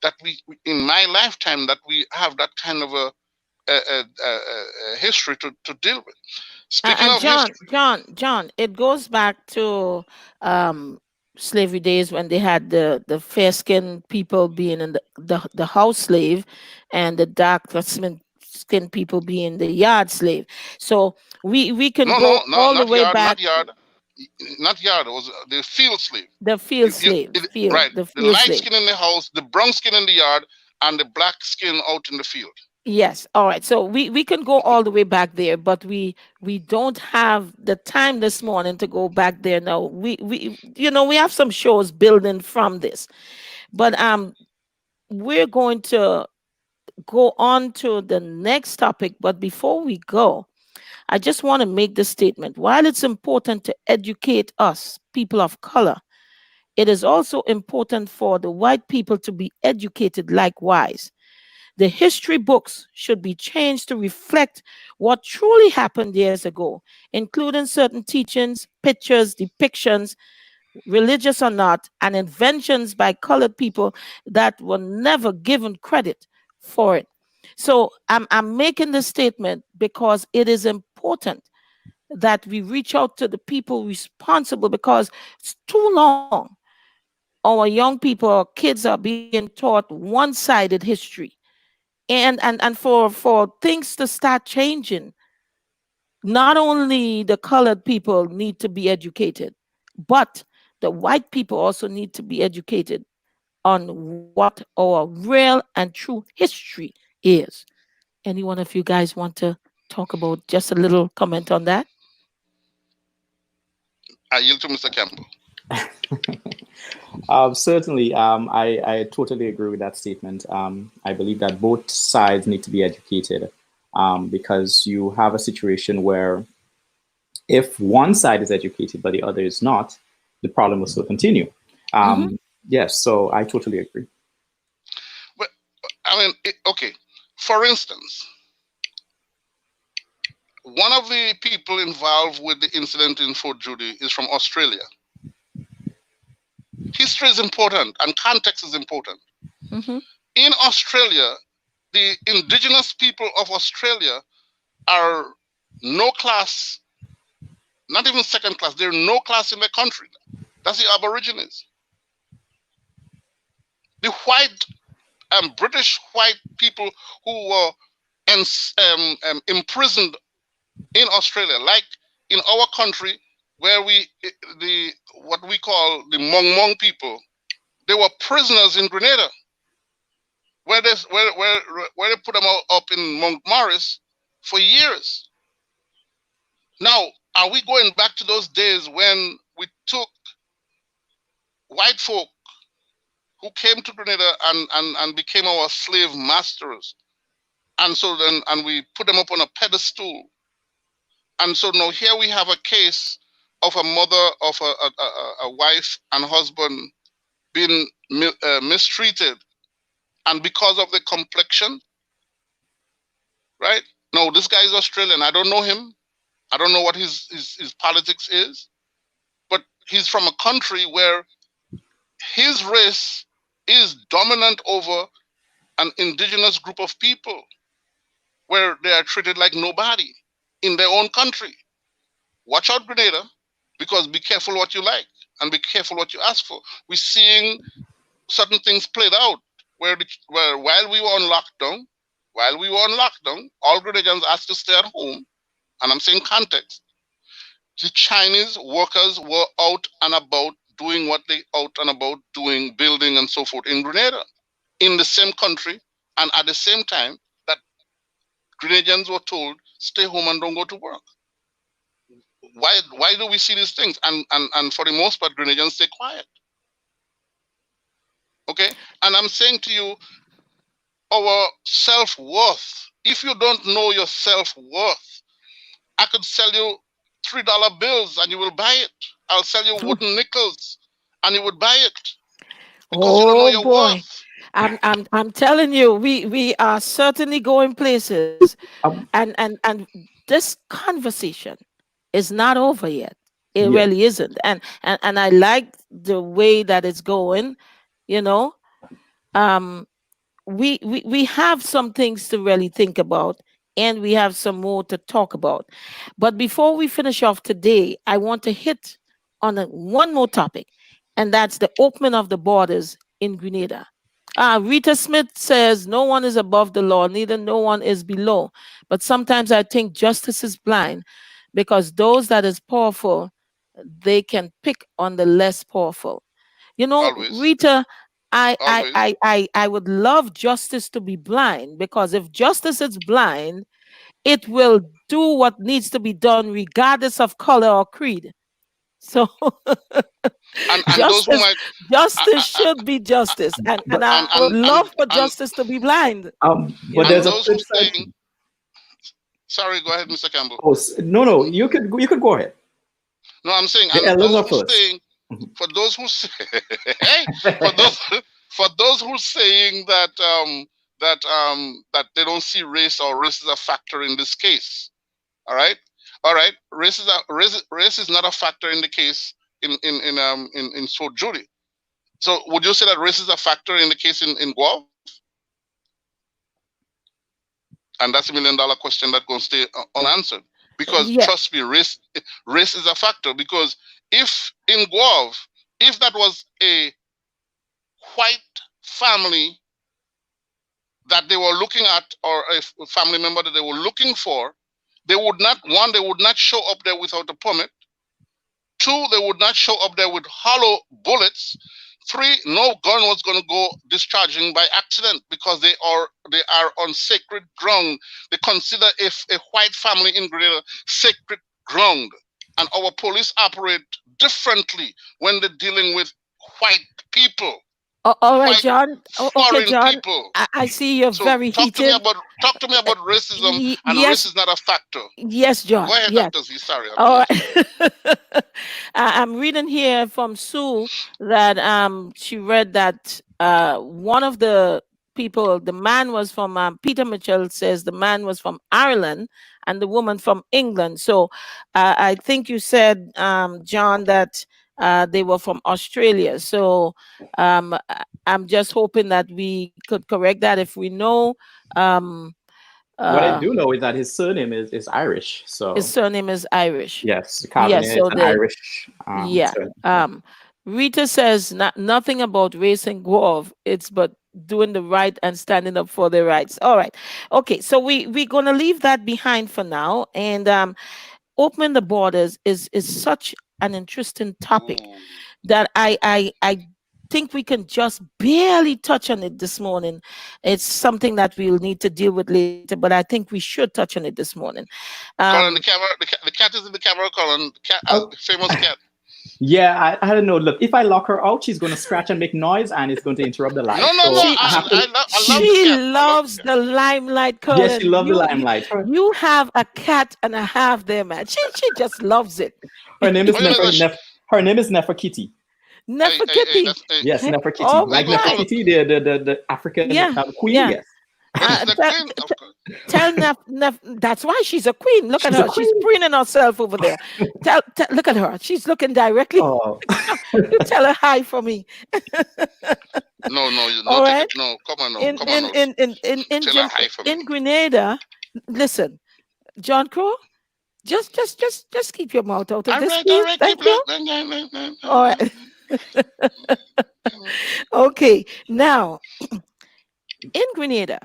that in my lifetime, that we have that kind of a history to deal with. Speaking And of history, John, it goes back to um, slavery days when they had the fair skinned people being in the house slave, and the dark skinned people being the yard slave. So we can no, no, go no, all the not way yard, back. not yard. It was the field slave. The field slave, Right, the the field light slave. skin in the house, the brown skin in the yard, and the black skin out in the field. Yes, all right. So we can go all the way back there, but we don't have the time this morning to go back there now. We we have some shows building from this, but we're going to go on to the next topic. But before we go, I just want to make this statement. While it's important to educate us, people of color, it is also important for the white people to be educated likewise. The history books should be changed to reflect what truly happened years ago, including certain teachings, pictures, depictions, religious or not, and inventions by colored people that were never given credit for it. So I'm making this statement because it is important that we reach out to the people responsible, because it's too long our young people or kids are being taught one-sided history, and for things to start changing, not only the colored people need to be educated, but the white people also need to be educated on what our real and true history is. Any one of you guys want to talk about just a little comment on that? I yield to Mr. Campbell. Certainly, I totally agree with that statement. I believe that both sides need to be educated, because you have a situation where if one side is educated but the other is not, the problem will still continue. Hmm. Yes, so I totally agree. But I mean, okay. For instance, one of the people involved with the incident in Fort Judy is from Australia. History is important and context is important. Hmm. In Australia, the indigenous people of Australia are no class, not even second class. They're no class in the country. That's the Aborigines. The white British white people who were imprisoned in Australia, like in our country, where the what we call the Hmong people, they were prisoners in Grenada, where they put them up in Montmaris for years. Now, are we going back to those days when we took white folk who came to Grenada and became our slave masters? And so then, and we put them up on a pedestal. And so now here we have a case of a mother of a wife and husband being mistreated, and because of the complexion, right? No, this guy is Australian. I don't know him. I don't know what his politics is, but he's from a country where his race is dominant over an indigenous group of people, where they are treated like nobody in their own country. Watch out, Grenada, because be careful what you like and be careful what you ask for. We're seeing certain things played out where while we were on lockdown, all Grenadians asked to stay at home, and I'm saying context. The Chinese workers were out and about doing what they out and about doing, building and so forth in Grenada, in the same country, and at the same time that Grenadians were told stay home and don't go to work. Why do we see these things? And for the most part, Grenadians stay quiet. Okay? And I'm saying to you, our self-worth, if you don't know your self-worth, I could sell you $3 bills and you will buy it. I'll sell you wooden nickels and you would buy it because you don't know Oh your boy. worth. I'm telling you, we are certainly going places, Um, and this conversation is not over yet. It yeah, really isn't. And I like the way that it's going, you know. Um we have some things to really think about and we have some more to talk about. But before we finish off today, I want to hit on one more topic, and that's the opening of the borders in Grenada. Rita Smith says no one is above the law, neither no one is below. But sometimes I think justice is blind because those that is powerful, they can pick on the less powerful. You know, Always, Rita, always. I would love justice to be blind, because if justice is blind, it will do what needs to be done regardless of color or creed. So And those who justice might, justice should be justice. And But I would love for and justice to be blind, you but and there's know. a those who flip side. saying, sorry, go ahead, Mr. Campbell. Oh, no, no, you could go ahead. No, I'm saying, The and elders those are who first. saying, for those who say, hey, for those for those who saying that they don't see race, or race is a factor in this case. All right, all right. Race is not a factor in the case in Fort Judy. So would you say that race is a factor in the case in Guelph? And that's $1 million question that gonna stay unanswered. Because Yeah. trust me, race is a factor. Because if in Guelph, if that was a white family that they were looking at, or a family member that they were looking for, they would not, one, they would not show up there without a permit. Two, they would not show up there with hollow bullets. Three, no gun was going to go discharging by accident, because they are on sacred ground. They consider if a white family in Grenada sacred ground, and our police operate differently when they're dealing with white people, All right, white John. Okay, foreign John. people. I see you're So very heated. talk to me about racism, and race Yes, is not a factor. yes, Go John. ahead, Yes. Dr. Z. Sorry, I'm All finished. right. I'm reading here from Sue that she read that one of the people, the man was from Peter Mitchell says the man was from Ireland and the woman from England. So I think you said, John, that they were from Australia. So I'm just hoping that we could correct that if we know. Um, What I uh, do know is that his surname is Irish. his So surname is Irish. yes, Yes. Carbonet is So an the Irish yeah. surname. Yeah. Rita says nothing about race and Guelph. It's but doing the right and standing up for their rights. All right. Okay. So we're gonna leave that behind for now. And opening the borders is such an interesting topic Ooh. that I think we can just barely touch on it this morning. It's something that we'll need to deal with later, but I think we should touch on it this morning. Colin, Um, the cat is in the camera, Colin. The cat, Oh, famous cat. yeah, I don't know. Look, if I lock her out, she's going to scratch and make noise, and it's going to interrupt the live. No, no, no. So she I have to. I love the She cat. I love loves the cat. the limelight, Yes, she Curland. loves the limelight. You have a cat and a half there, man. She just loves it. Her name is Oh, you know that. Her name is Neferkiti. Hey, Nefertiti. that's hey. Yes, Hey, Nefertiti, all There you like go, Colin. right. Nefertiti, the African Yeah, queen. yeah. Yes, But Uh, she's the tell, queen, of course. tell that's why she's a queen. Look at she's a her. She's queen. preening herself over there. Look at her. She's looking directly. Oh, You tell her hi for me. No, no, no. All Take it. right. No, come on, no, In come on, in no. in in in in, Tell her Jam- hi for me. in Grenada, listen, Johncrow, just keep your mouth out of this, All please. right. Keep Thank you. All right. Okay. Now, in Grenada,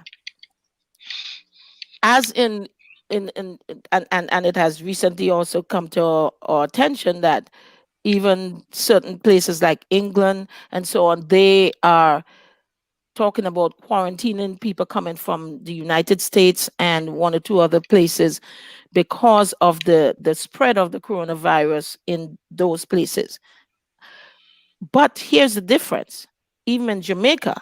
as and it has recently also come to our attention that even certain places like England and so on, they are talking about quarantining people coming from the United States and one or two other places because of the spread of the coronavirus in those places. But here's the difference. Even in Jamaica,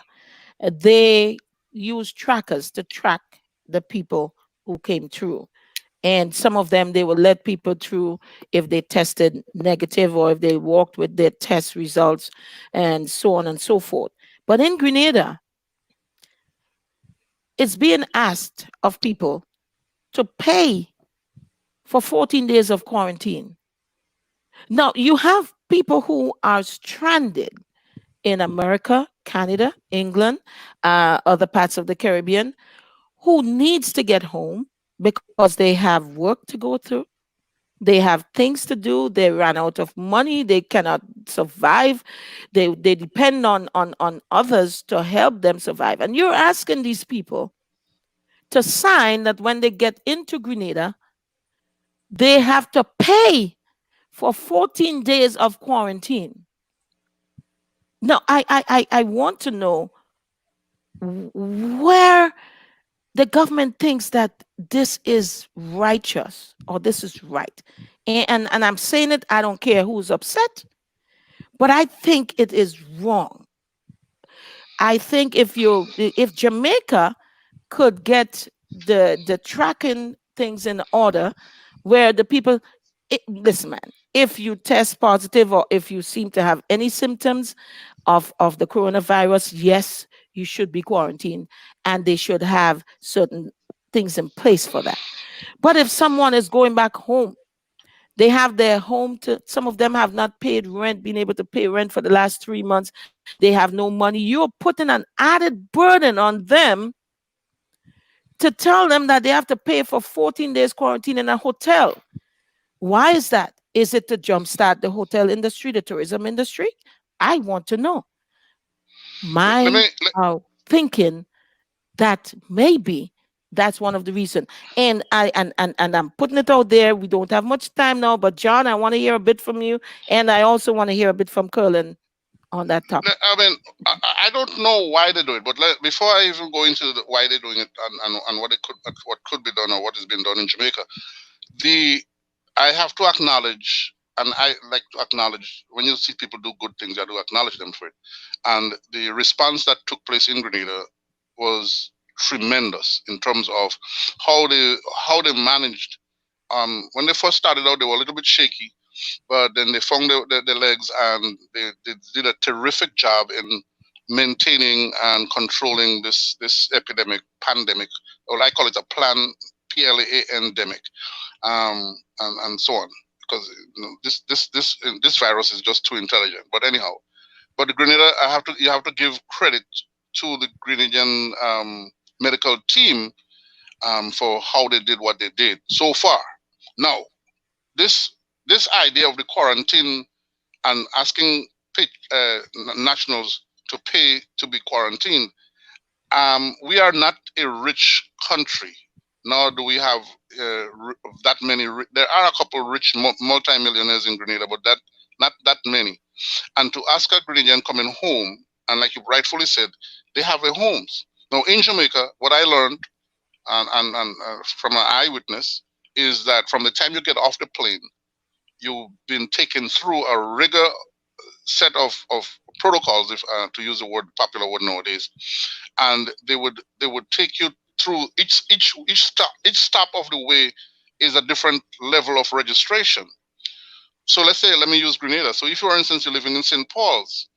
they use trackers to track the people who came through. And some of them, they will let people through if they tested negative or if they walked with their test results and so on and so forth. But in Grenada, it's being asked of people to pay for 14 days of quarantine. Now, you have people who are stranded in America, Canada, England, other parts of the Caribbean, who needs to get home. because they have work to go through. They have things to do. They run out of money. They cannot survive. They depend on others to help them survive. And you're asking these people to sign that when they get into Grenada, they have to pay for 14 days of quarantine. Now, I want to know where the government thinks that this is righteous or this is right. And I'm saying it, I don't care who's upset, but I think it is wrong. I think if Jamaica could get the tracking things in order where the people listen, man, if you test positive or if you seem to have any symptoms of the coronavirus, yes, you should be quarantined, and they should have certain things in place for that. But if someone is going back home, they have their home to, some of them have not paid rent, been able to pay rent for the last 3 months. They have no money. You're putting an added burden on them to tell them that they have to pay for 14 days quarantine in a hotel. Why is that? Is it to jumpstart the hotel industry, the tourism industry? I want to know. Let My me thinking that maybe that's one of the reasons. And I'm putting it out there. We don't have much time now, but John, I want to hear a bit from you, and I also want to hear a bit from Curland on that topic. I mean, I don't know why they do it, but before I even go into why they're doing it and what could be done or what has been done in Jamaica, the I have to acknowledge, and I like to acknowledge when you see people do good things, I do acknowledge them for it. And the response that took place in Grenada was tremendous in terms of how they managed. When they first started out, they were a little bit shaky, but then they found their legs, and they did a terrific job in maintaining and controlling this pandemic, or I call it a PLAN-demic, and so on, because this virus is just too intelligent. But anyhow, but the Grenada, you have to give credit to the Grenadian medical team for how they did what they did so far. Now, this this idea of the quarantine and asking nationals to pay to be quarantined, we are not a rich country, nor do we have that many. There are a couple rich multimillionaires in Grenada, but not that many. And to ask a Grenadian coming home, and like you rightfully said, they have their homes. Now in Jamaica, what I learned and from an eyewitness is that from the time you get off the plane, you've been taken through a rigor set of protocols, if to use the word popular word nowadays, and they would take you through each stop of the way is a different level of registration. So let me use Grenada. So if, for instance, you're living in St. Paul's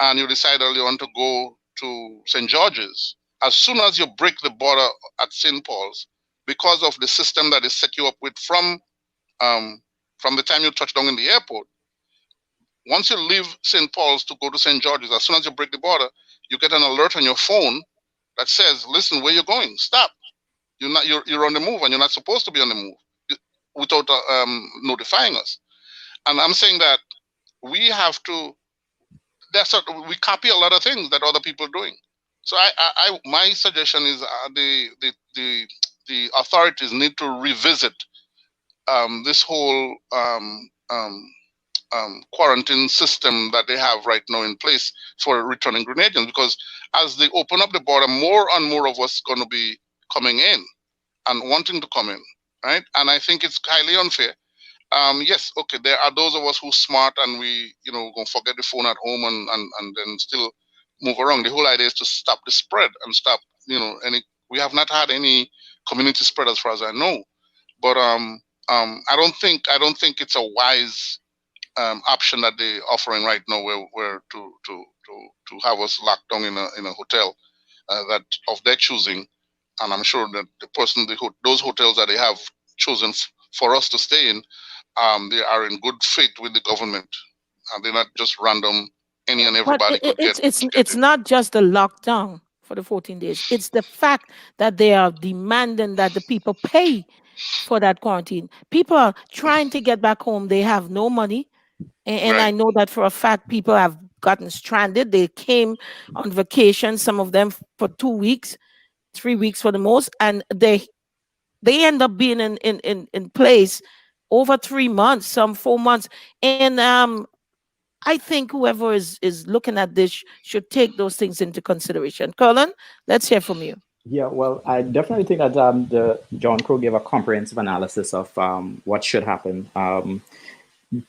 and you decide that you want to go to St. George's, as soon as you break the border at St. Paul's, because of the system that is set you up with from the time you touch down in the airport, once you leave St. Paul's to go to St. George's, as soon as you break the border, you get an alert on your phone that says, "Listen, where you're going? Stop! You're on the move, and you're not supposed to be on the move," without notifying us. And I'm saying that we have to. We copy a lot of things that other people are doing. So my suggestion is the authorities need to revisit this whole quarantine system that they have right now in place for returning Grenadians, because as they open up the border, more and more of us going to be coming in and wanting to come in, right? And I think it's highly unfair. Yes, okay, there are those of us who smart and we, gonna forget the phone at home and then still move around. The whole idea is to stop the spread and stop, any. We have not had any community spread as far as I know, but I don't think it's a wise option that they're offering right now, where to have us locked down in a hotel that of their choosing. And I'm sure that those hotels that they have chosen for us to stay in, they are in good faith with the government, and they're not just random. Any and But everybody could it's get it's it's in. not just the lockdown for the 14 days. It's the fact that they are demanding that the people pay for that quarantine. People are trying to get back home. They have no money. And I Right. know that for a fact people have gotten stranded. They came on vacation, some of them for 2 weeks, 3 weeks for the most, and they end up being in place over 3 months, some 4 months. And I think whoever is looking at this should take those things into consideration. Colin, let's hear from you. Yeah, well, I definitely think that the John Crow gave a comprehensive analysis of what should happen.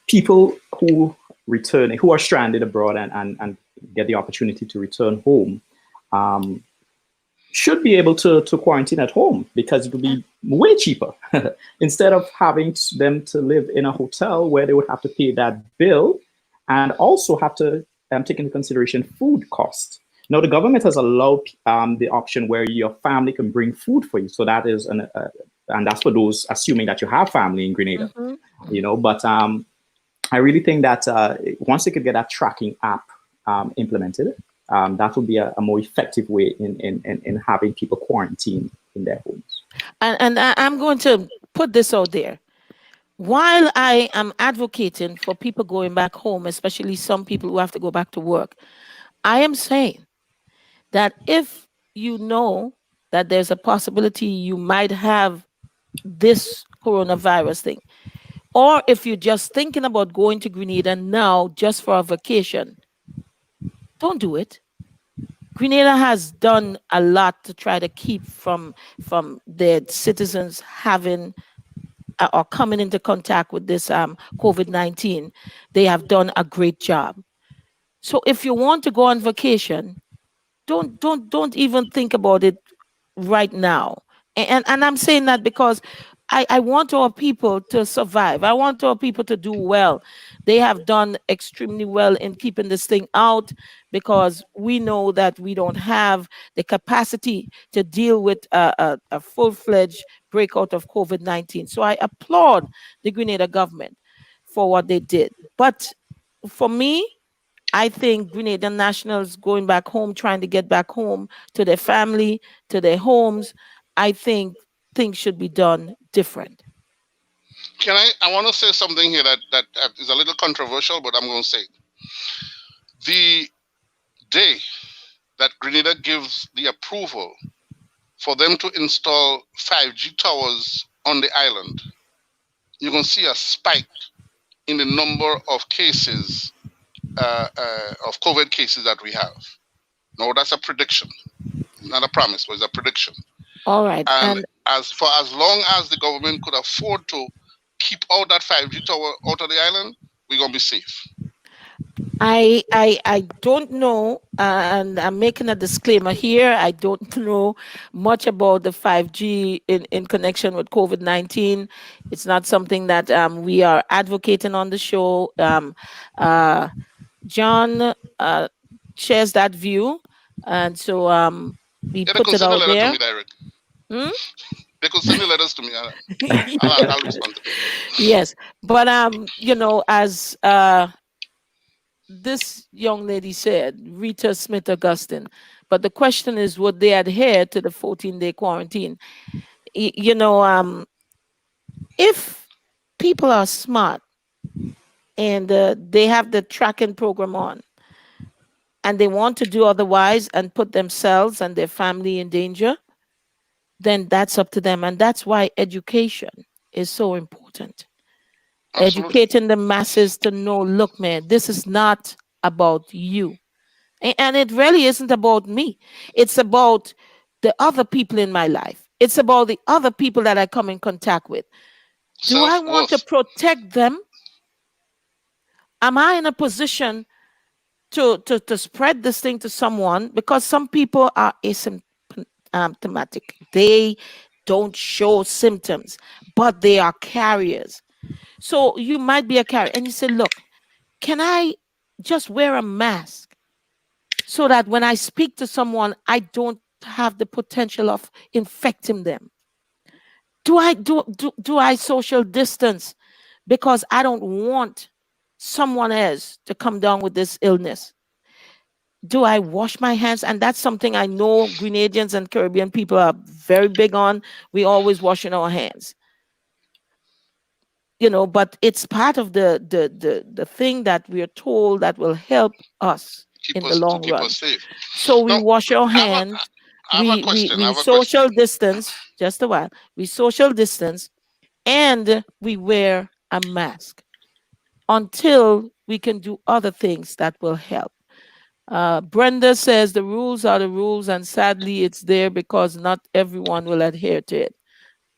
People who return, who are stranded abroad and get the opportunity to return home, um, should be able to quarantine at home because it would be way cheaper instead of having them to live in a hotel where they would have to pay that bill and also have to take into consideration food cost. Now, the government has allowed the option where your family can bring food for you. So that is, and that's for those assuming that you have family in Grenada, Mhm. But I really think that once they could get that tracking app implemented, that would be a more effective way in having people quarantine in their homes. And I'm going to put this out there. While I am advocating for people going back home, especially some people who have to go back to work, I am saying that if you know that there's a possibility you might have this coronavirus thing, or if you're just thinking about going to Grenada now just for a vacation, don't do it. Grenada has done a lot to try to keep from their citizens having or coming into contact with this COVID-19. They have done a great job. So if you want to go on vacation, don't even think about it right now. And I'm saying that because I want our people to survive. I want our people to do well. They have done extremely well in keeping this thing out because we know that we don't have the capacity to deal with a full-fledged breakout of COVID-19. So I applaud the Grenada government for what they did. But for me, I think Grenadian nationals going back home, trying to get back home to their family, to their homes, I think things should be done different. Can I want to say something here that is a little controversial, but I'm going to say it. The day that Grenada gives the approval for them to install 5G towers on the island, you're going to see a spike in the number of cases, of COVID cases that we have. No, that's a prediction, not a promise, but it's a prediction. All right. And And as long as the government could afford to keep all that 5G tower out of the island, we're going to be safe. I don't know, and I'm making a disclaimer here. I don't know much about the 5G in connection with COVID-19. It's not something that we are advocating on the show. Uh, John shares that view, and so we Yeah, they put could it send a out letter to there. me direct. Hmm? They could send the letters to me. I'll respond to them. Yes, but as this young lady said, Rita Smith Augustine. But the question is, would they adhere to the 14-day quarantine? Y- You know, um, if people are smart and they have the tracking program on and they want to do otherwise and put themselves and their family in danger, then that's up to them. And that's why education is so important. Absolutely. Educating the masses to know, look, man, this is not about you. And it really isn't about me. It's about the other people in my life. It's about the other people that I come in contact with. Do I Self want to worth. protect them? Am I in a position to spread this thing to someone? Because some people are asymptomatic. They don't show symptoms, but they are carriers. So you might be a carrier. And you say, look, can I just wear a mask so that when I speak to someone, I don't have the potential of infecting them? Do I social distance because I don't want someone else to come down with this illness? do I wash my hands? And that's something I know Grenadians and Caribbean people are very big on. We always washing our hands, but it's part of the thing that we are told that will help us keep in the us to long keep run. us safe. So we Now, wash our I have a hands, I have a question. I we have a question. social distance, just a while, we social distance, and we wear a mask until we can do other things that will help. Brenda says the rules are the rules, and sadly, it's there because not everyone will adhere to it.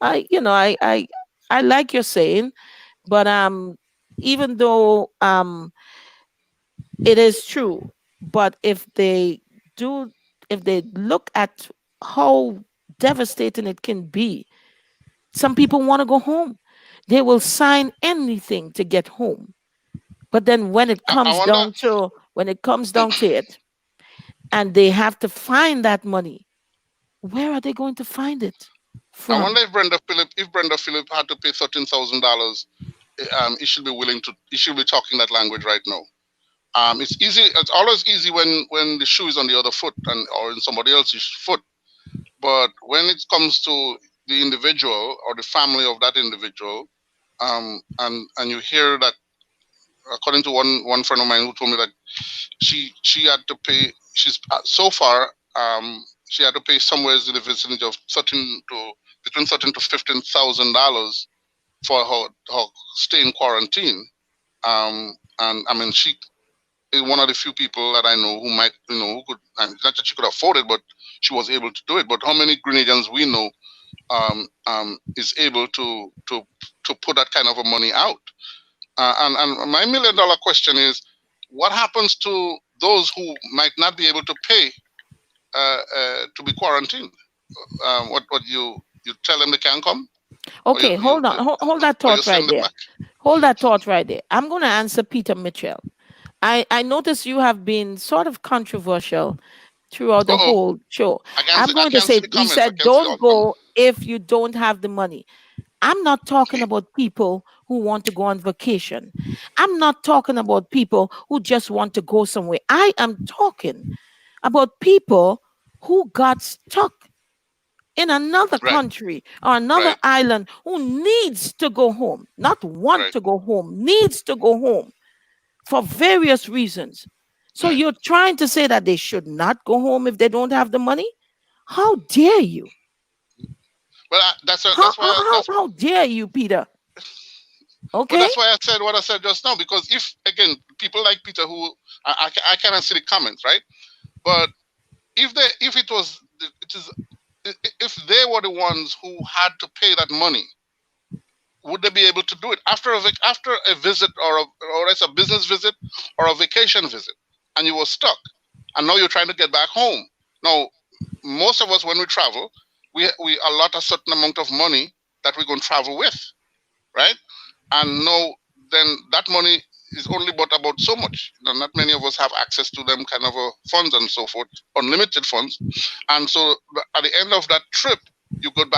I like your saying, but even though it is true, but do, if they look at how devastating it can be, some people want to go home. They will sign anything to get home. But then I wonder. when it comes down to it, and they have to find that money, where are they going to find it I wonder from? if Brenda Phillip had to pay $13,000, he should be willing to. He should be talking that language right now. It's easy. It's always easy when the shoe is on the other foot and or in somebody else's foot. But when it comes to the individual or the family of that individual, and you hear that, according to one friend of mine who told me that she had to pay. She's so far she had to pay somewhere in the vicinity of 15,000 to $15,000 for her stay in quarantine. And I mean, she is one of the few people that I know who might, who could, and not that she could afford it, but she was able to do it. But how many Grenadians we know is able to put that kind of a money out? And my $1 million question is, what happens to those who might not be able to pay to be quarantined? What you tell them they can't come, or Okay, hold on. Hold that or you thought right send them there. back? Hold that thought right there. I'm going to answer Peter Mitchell. I notice you have been sort of controversial throughout the Uh-oh. whole show. I'm I going to can't see say, the he comments. I said, can't see all don't the comments. go if you don't have the money. I'm not talking about people who want to go on vacation. I'm not talking about people who just want to go somewhere. I am talking about people who got stuck in another Right, country or another right, island, who needs to go home, not want right, to go home, needs to go home for various reasons. So right. you're trying to say that they should not go home if they don't have the money? How dare you? Well, that's why How dare you, Peter? Okay? that's why I said what I said just now. Because if again people like Peter, who I cannot see the comments, right? But if it was it is if they were the ones who had to pay that money, would they be able to do it after after a visit or it's a business visit or a vacation visit, and you were stuck, and now you're trying to get back home? Now, most of us when we travel, we allot a certain amount of money that we're going to travel with, right? And no, then that money is only but about so much. Not many of us have access to them kind of funds and so forth, unlimited funds. And so at the end of that trip, you get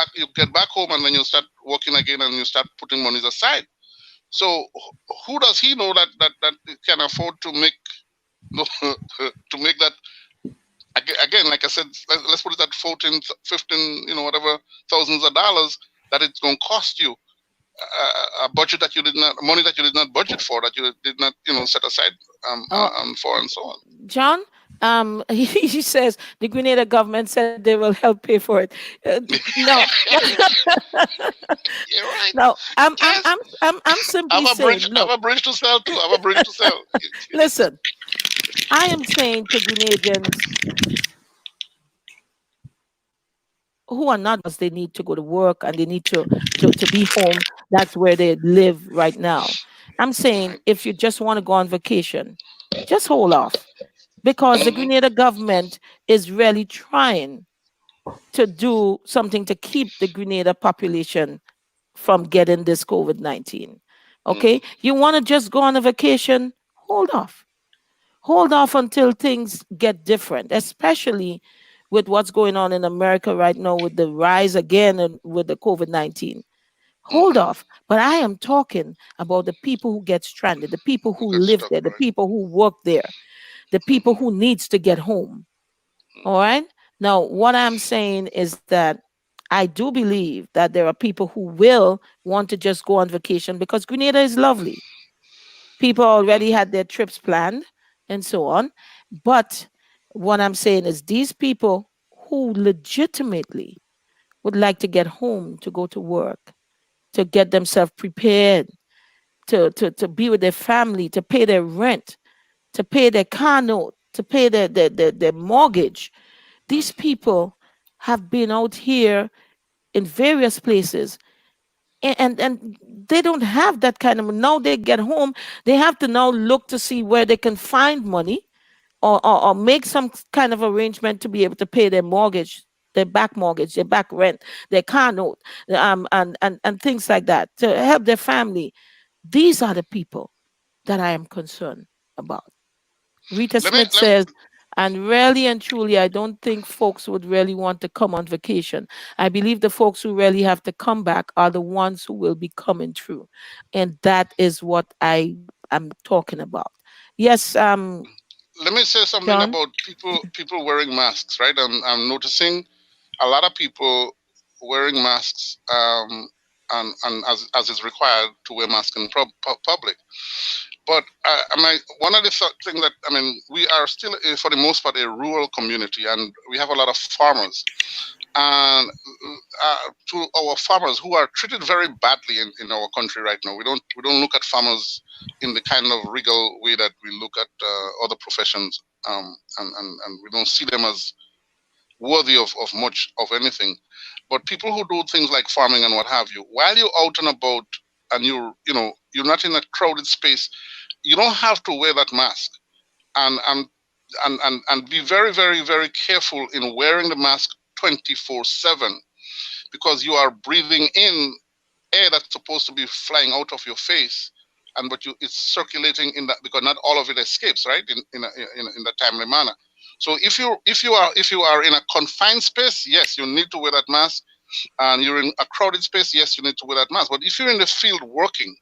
back home, and then you start working again, and you start putting monies aside. So who does he know that can afford to make to make that again? Like I said, let's put it at 14, 15, whatever thousands of dollars that it's going to cost you, a budget that you did not, money that you did not budget for, that you did not, set aside Uh, for, and so on. John, he says the Grenada government said they will help pay for it. No, You're right. no. Yes, I'm simply saying, I have look, a bridge to sell too. I have a bridge to sell. listen. I am saying to Grenadians who are not, because they need to go to work and they need to be home. That's where they live right now. I'm saying Right. if you just want to go on vacation, just hold off, because the Hmm. Grenada government is really trying to do something to keep the Grenada population from getting this COVID-19. Okay? Hmm. You want to just go on a vacation? Hold off. Hold off until things get different, especially with what's going on in America right now with the rise again and with the COVID-19. Hold Hmm. off. But I am talking about the people who get stranded, the people We who got live stuck, there, the right? people who work there. the people who needs to get home. All right. Now, what I'm saying is that I do believe that there are people who will want to just go on vacation because Grenada is lovely. People already had their trips planned and so on. But what I'm saying is these people who legitimately would like to get home to go to work, to get themselves prepared, to be with their family, to pay their rent, to pay their car note, to pay their mortgage. These people have been out here in various places, and they don't have that kind of, now they get home, they have to now look to see where they can find money, or make some kind of arrangement to be able to pay their mortgage, their back rent, their car note, and things like that, to help their family. These are the people that I am concerned about. Rita Let me Smith let me, says, and really and truly, I don't think folks would really want to come on vacation. I believe the folks who really have to come back are the ones who will be coming through. And that is what I am talking about. Yes, let me say something John? about people wearing masks, right? I'm noticing a lot of people wearing masks, and as is required to wear masks in public. But one of the things that, I mean, we are still, for the most part, a rural community, and we have a lot of farmers. And to our farmers who are treated very badly in our country right now, we don't look at farmers in the kind of regal way that we look at other professions, and we don't see them as worthy of much of anything. But people who do things like farming and what have you, while you're out and about and you're not in a crowded space, you don't have to wear that mask. And and and, and be very, very, very careful in wearing the mask 24/7, because you are breathing in air that's supposed to be flying out of your face, and but it's circulating in that, because not all of it escapes, right, in a timely manner. So if you are in a confined space, yes, you need to wear that mask. And you're in a crowded space, yes, you need to wear that mask. But if you're in the field working,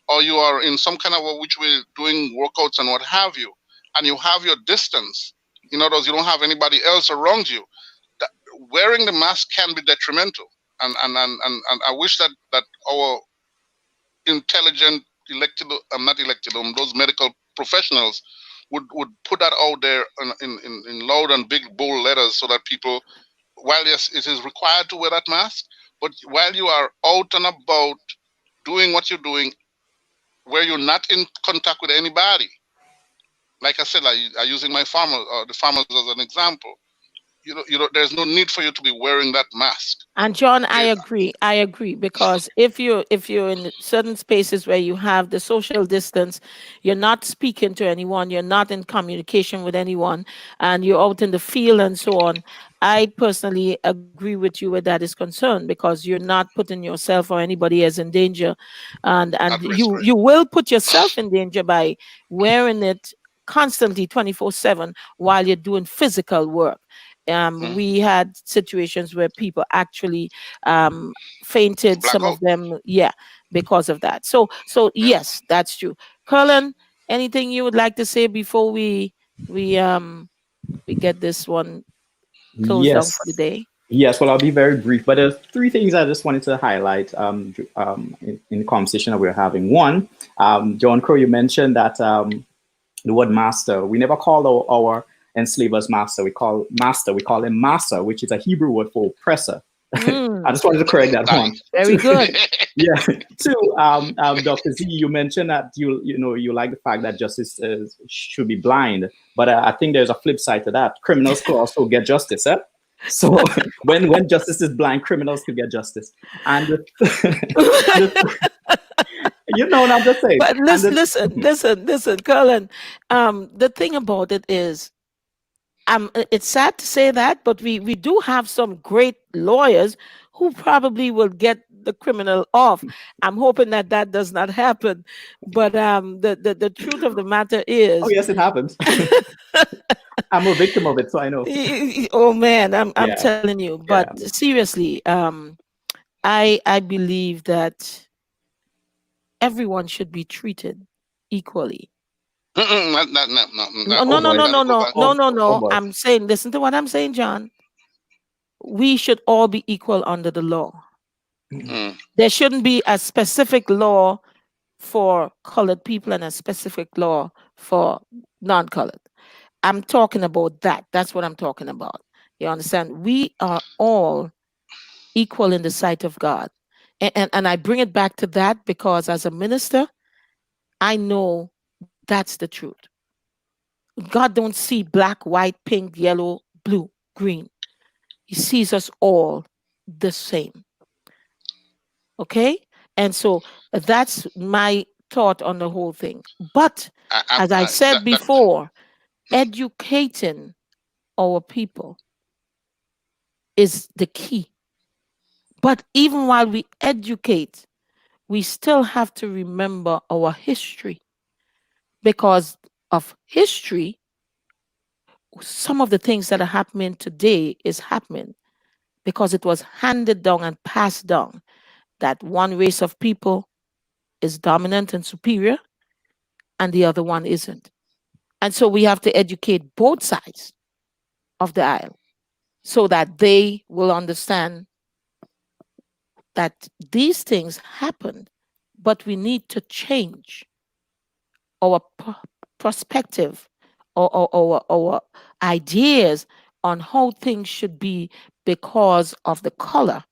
or you are in some kind of a which way doing workouts and what have you, and you have your distance, in other words, you don't have anybody else around you, that wearing the mask can be detrimental. And I wish that our intelligent elected, not elected, those medical professionals would put that out there in loud and big bold letters, so that people, while yes, it is required to wear that mask, but while you are out and about doing what you're doing, where you're not in contact with anybody, like I said, I using the farmers as an example. There's no need for you to be wearing that mask. And John, I It, agree. I agree, because if you're in certain spaces where you have the social distance, you're not speaking to anyone, you're not in communication with anyone, and you're out in the field and so on. I personally agree with you where that is concerned, because you're not putting yourself or anybody else in danger, and at risk, you will put yourself in danger by wearing it constantly 24/7 while you're doing physical work. right? We had situations where people actually fainted, some Blackout. of them, yeah, because of that. So Yeah. yes, that's true. Curlin, anything you would like to say before we get this one closed down Yes. for the day? Yes, well, I'll be very brief, but there's three things I just wanted to highlight in the conversation that we're having. One, Johncrow, you mentioned that the word master, we never call our enslavers master. We call him massa, which is a Hebrew word for oppressor. I just wanted to correct that one. Nice. Very good. Yeah. Two, Dr. Z, you mentioned that you like the fact that justice should be blind, but I think there's a flip side to that. Criminals could also get justice. So when justice is blind, criminals could get justice. And I'm just saying. But listen, Curlin. The thing about it is, it's sad to say that, but we do have some great lawyers who probably will get the criminal off. I'm hoping that that does not happen. But the truth of the matter Oh is, yes, it happens. I'm a victim of it, so I know. oh man, I'm Yeah, telling you. yeah. But seriously, I believe that everyone should be treated equally. No, Oh no, no, boy. no, Gotta no, go no, back. no, no, Oh no. boy. I'm saying, listen to what I'm saying, John. We should all be equal under the law. Mm. There shouldn't be a specific law for colored people and a specific law for non-colored. I'm talking about that. That's what I'm talking about. You understand? We are all equal in the sight of God. And I bring it back to that because as a minister, I know that's the truth. God don't see black, white, pink, yellow, blue, green. He sees us all the same. Okay? And so that's my thought on the whole thing. But as I said That before, educating our people is the key. But even while we educate, we still have to remember our history because of history. Some of the things that are happening today is happening because it was handed down and passed down that one race of people is dominant and superior and the other one isn't. And so we have to educate both sides of the aisle so that they will understand that these things happened, but we need to change our perspective or our ideas on how things should be because of the color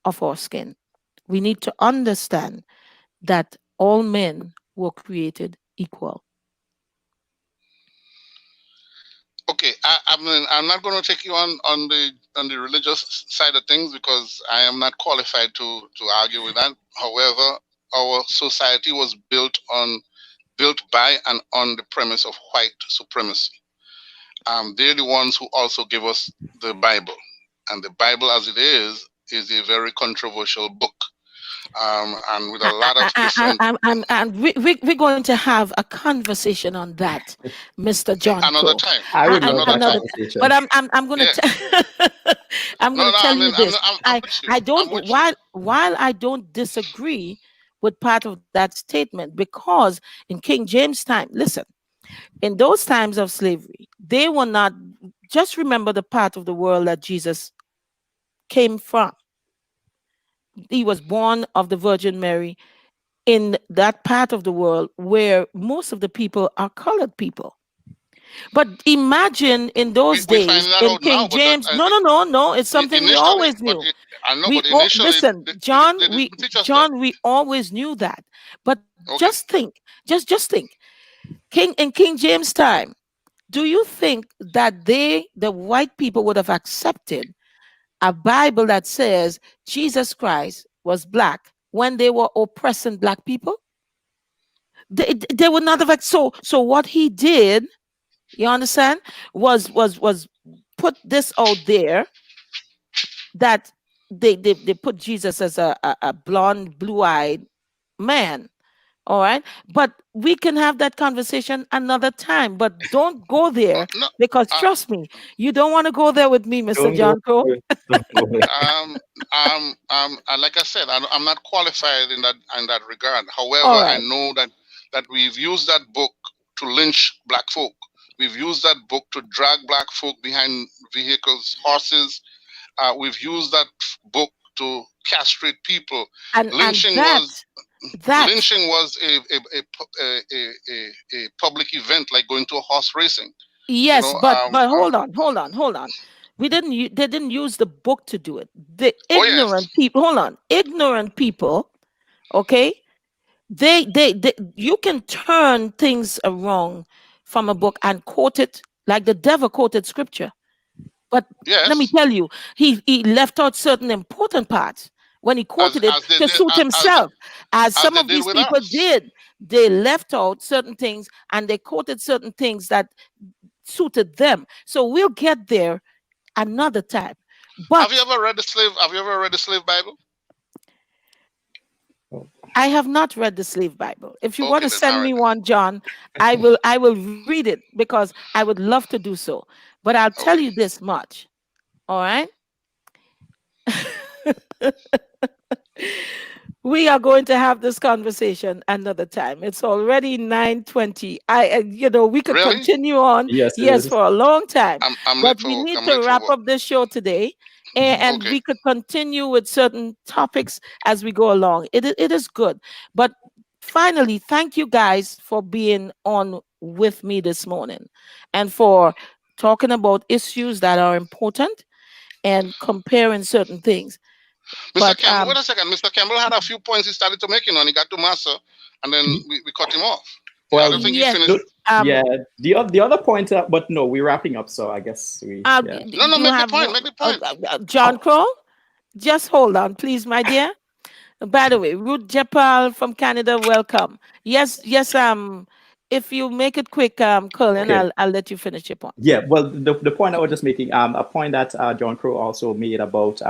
of our skin. We need to understand that all men were created equal. okay. I mean, I'm not going to take you on the religious side of things because I am not qualified to argue with that. However, our society was built by and on the premise of white supremacy. They're the ones who also give us the Bible, and the Bible, as it is a very controversial book, and with a lot of different. We're going to have a conversation on that, Mr. John Another Crow. time, I would love another that time. Another, conversation. but I'm going Yeah. to I'm going No, to no. tell I you mean, this. I'm with you. I I'm don't with you. while I don't disagree with part of that statement because in King James time, listen, in those times of slavery, they were not just remember the part of the world that Jesus came from. He was born of the Virgin Mary in that part of the world where most of the people are colored people. But imagine in those We days find that in out now, King but James, no, no, no, no, it's something we initially, always knew. I know, We but all initially listen, they didn't teach us that. John, we always knew that. But Okay. just think, just think, King James time, do you think that the white people would have accepted a Bible that says Jesus Christ was black when they were oppressing black people? They would not have so what he did, you understand, was put this out there that they put Jesus as a blonde, blue-eyed man. All right. But we can have that conversation another time. But don't go there No. because Uh, trust me, you don't want to go there with me, Mr. Don't go John Crow. there. Don't go there. like I said, I'm not qualified in that regard. However, All I right. know that we've used that book to lynch black folk. We've used that book to drag black folk behind vehicles, horses. We've used that book to castrate people. And Lynching was that lynching was a public event like going to a horse racing. You yes, know, but hold on. They didn't use the book to do it. The oh yes, ignorant people, hold on, ignorant people, okay? They you can turn things around from a book and quote it like the devil quoted scripture. But let me yes, tell you, he left out certain important parts when he quoted it as they to did suit himself, as as some they of did these with people us. did. They left out certain things and they quoted certain things that suited them. So we'll get there another time. Have you But ever read the slave? Have you ever read the slave Bible? I have not read the Slave Bible. If you want Okay, to then all send right me then. one, John, I will read it because I would love to do so. But I'll tell Okay. you this much. All right. We are going to have this conversation another time. It's already 9:20. We could Really? continue on, Yes, it yes, is. for a long time, I'm but late for we work. need I'm to late for wrap work. up this show today, and Okay. we could continue with certain topics as we go along. It is good. But finally, thank you guys for being on with me this morning and for talking about issues that are important and comparing certain things. Mr. But Campbell, wait a second. Mr. Campbell had a few points he started to make, and he got to master, and then Y- we cut him off. I Well, don't think he yes, finished. the, um, yeah, the other point, but no, we're wrapping up. So I guess yeah. No, no, You make the have point. Make the point. John Oh, Crow. Just hold on, please, my dear. By the way, Ruth Jepal from Canada, welcome. Yes, yes. If you make it quick, Colin, okay. I'll let you finish your point. Yeah, well, the point I was just making, a point that Johncrow also made about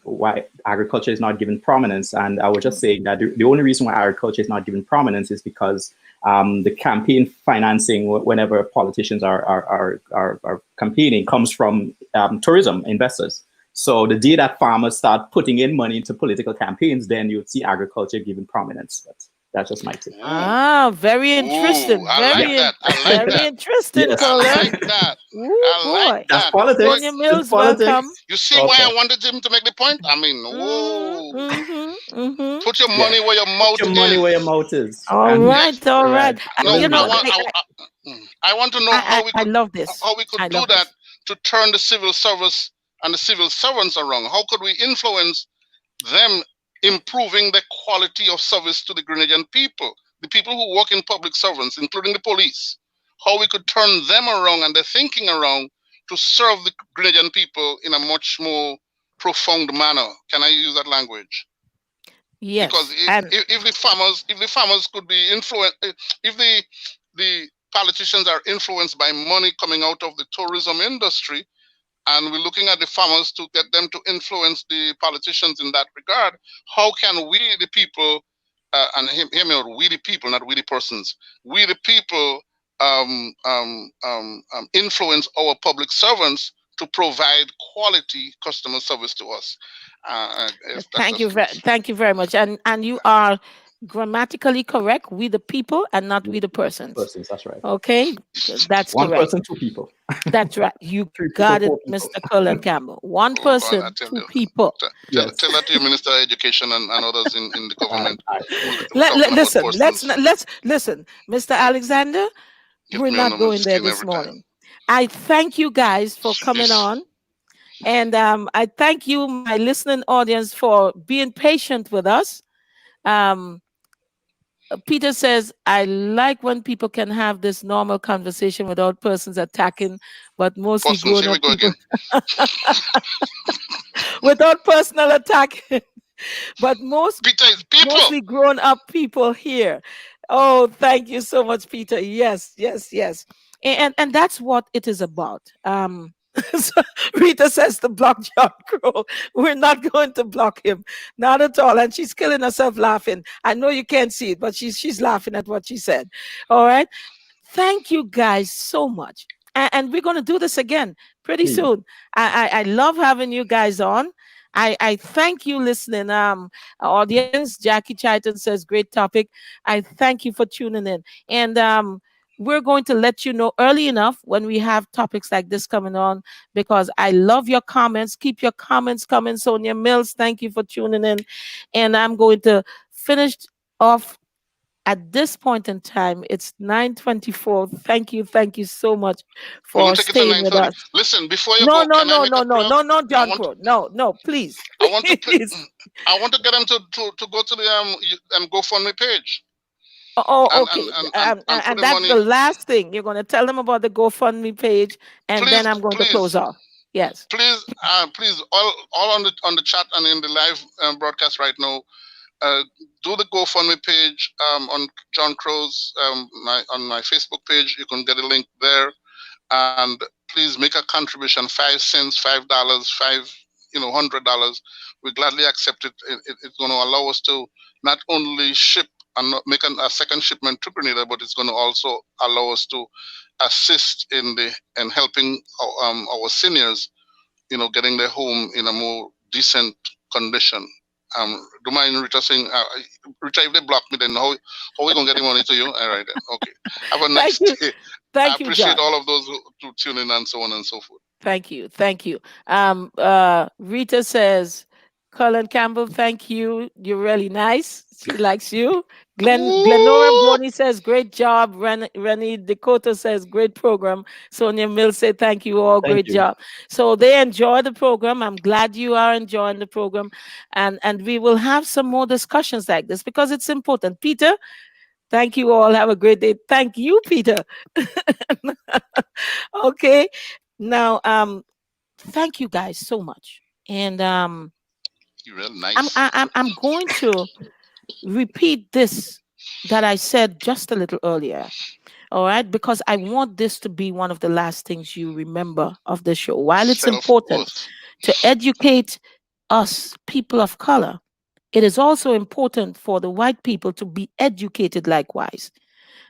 why agriculture is not given prominence, and I was just saying that the only reason why agriculture is not given prominence is because the campaign financing, whenever politicians are campaigning, comes from tourism investors. So the day that farmers start putting in money into political campaigns, then you'd see agriculture given prominence. That's just my take. Ooh, Ah, very ooh, interesting. I like Yeah. that. I like Very that. interesting, Yes, I Colin. like that. Oh I like boy. that's that. But Sonia politics. It's Mills, welcome. politics. you see why Okay. I wanted him to make the point? I mean, Mm-hmm, whoa. mm-hmm, mm-hmm. Put your Yeah. money where your Put mouth your money where your is. mouth is. All And right, Yes. all right. right. No, You Very know, good. I want to know I love this. how we could I do love that this. to turn the civil service and the civil servants around. How could we influence them improving the quality of service to the Grenadian people, the people who work in public servants, including the police? How we could turn them around and their thinking around to serve the Grenadian people in a much more profound manner. Can I use that language? Because Yes, and if the farmers could be influenced, if the politicians are influenced by money coming out of the tourism industry, and we're looking at the farmers to get them to influence the politicians in that regard, how can we the people, and hear me out, we the people, not we the persons, we the people, influence our public servants to provide quality customer service to us? If that's just thank you very much. And you are grammatically correct. We the people and not we the persons. Persons, that's right. Okay, that's One correct. person, two people. That's right. You Three people, got it, four people. Mr. Cullen Campbell. One Oh, I person, tell two you. people. Yes. Tell that to your Minister of Education and others in the government Sure. who talking about Listen, persons. let's listen, Mr. Alexander. Get We're me not under my going there skin this every time. morning. I thank you guys for coming Yes. on. And I thank you, my listening audience, for being patient with us. Um, Peter says, I like when people can have this normal conversation without persons attacking, but mostly Persons, grown here we up go people again. without personal attack, but Peter is people. mostly grown up people here. Oh, thank you so much, Peter. Yes, yes, yes. And that's what it is about. So Rita says to block John Crow. We're not going to block him. Not at all. And she's killing herself laughing. I know you can't see it, but she's laughing at what she said. All right. Thank you guys so much. And we're going to do this again pretty Please. soon. I love having you guys on. I thank you listening. Audience, Jackie Chaiton says, great topic. I thank you for tuning in. And we're going to let you know early enough when we have topics like this coming on because I love your comments. Keep your comments coming. Sonia Mills, thank you for tuning in. And I'm going to finish off at this point in time. It's 9:24. Thank you so much We're gonna for take it to staying with 9:30. us. Listen, before you No, go, no, can I no, make no, a no, plug? no, no, I John want Crow. No, no, please. I want to Please. I want to get them to go to the GoFundMe page Oh, and okay. put And the that's money. the last thing. You're going to tell them about the GoFundMe page, and then Please, I'm going to close please, off. Yes. please, all on the chat and in the live broadcast right now. Uh, do the GoFundMe page on John Crow's on my Facebook page. You can get a link there, and please make a contribution. 5 cents, $5, $100. We gladly accept it. It's going to allow us to not only ship and make a second shipment to Grenada, but it's going to also allow us to assist in helping our seniors, getting their home in a more decent condition. Do mind Rita saying, Rita, if they block me, then how we gonna get the money to you? All right then. Okay. Have a nice Thank you. day. I Thank you, appreciate John. all of those who tune in and so on and so forth. Thank you. Thank you. Rita says, Colin Campbell, thank you. You're really nice. She likes you. Glenora Ooh, Boney says, great job. Rennie Dakota says, great program. Sonia Mills said, thank you all. Thank Great you. job. So they enjoy the program. I'm glad you are enjoying the program. And we will have some more discussions like this because it's important. Peter, thank you all. Have a great day. Thank you, Peter. Okay. Now, thank you guys so much. And you're real nice. I'm going to repeat this that I said just a little earlier. All right, because I want this to be one of the last things you remember of the show. While it's Of important course. to educate us, people of color, it is also important for the white people to be educated likewise.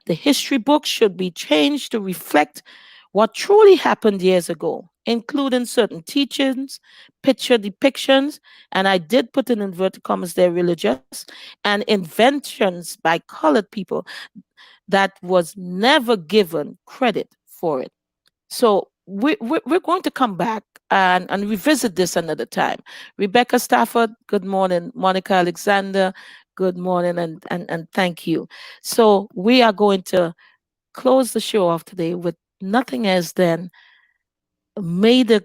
The history books should be changed to reflect what truly happened years ago, including certain teachings, picture depictions, and I did put in inverted commas there, religious, and inventions by colored people that was never given credit for it. So we're going to come back and revisit this another time. Rebecca Stafford, good morning. Monica Alexander, good morning, and thank you. So we are going to close the show off today with nothing else than may the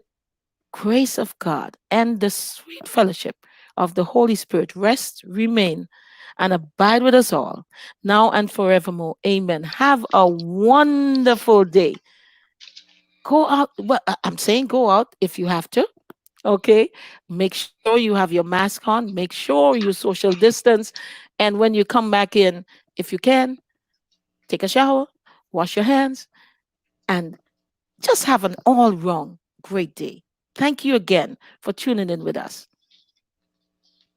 grace of God and the sweet fellowship of the Holy Spirit rest, remain, and abide with us all, now and forevermore. Amen. Have a wonderful day. Go out. Well, I'm saying go out if you have to. Okay. Make sure you have your mask on. Make sure you social distance. And when you come back in, if you can, take a shower, wash your hands, and just have an all round great day. Thank you again for tuning in with us.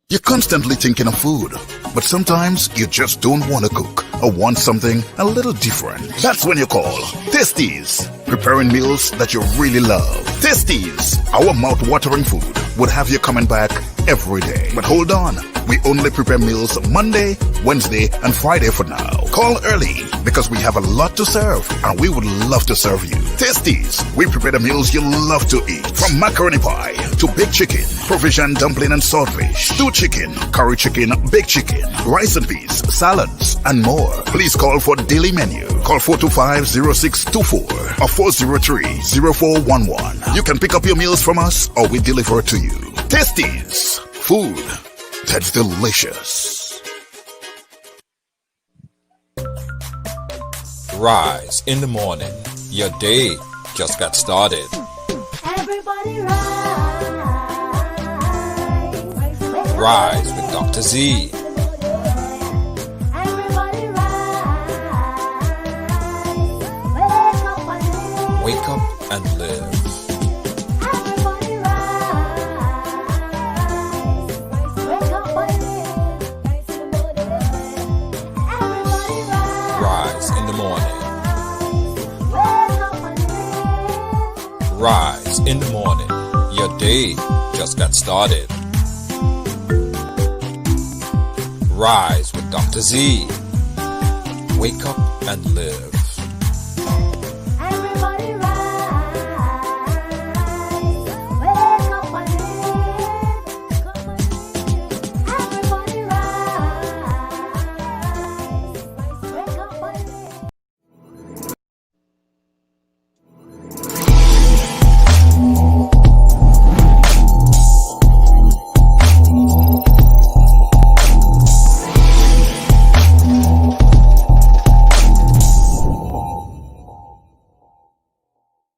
You're constantly thinking of food, but sometimes you just don't want to cook or want something a little different. That's when you call Tasties, preparing meals that you really love. Tasties, our mouth-watering food, would have you coming back every day. But hold on, we only prepare meals Monday, Wednesday, and Friday for now. Call early because we have a lot to serve and we would love to serve you. Tasties, we prepare the meals you love to eat. From macaroni pie to baked chicken, provision dumpling and saltfish, stewed chicken, curry chicken, baked chicken, rice and peas, salads, and more. Please call for daily menu. Call 425-0624 or 403-0411. You can pick up your meals from us or we deliver to you. Tasties, food that's delicious. Rise in the morning. Your day just got started. Everybody rise. Rise with Dr. Z. Everybody rise. Wake up and Wake up and live. live. Everybody rise. Wake up and live. Everybody Rise in the morning. wake up and live. Rise in the morning. Your day just got started. Rise with Dr. Z. Wake up and live.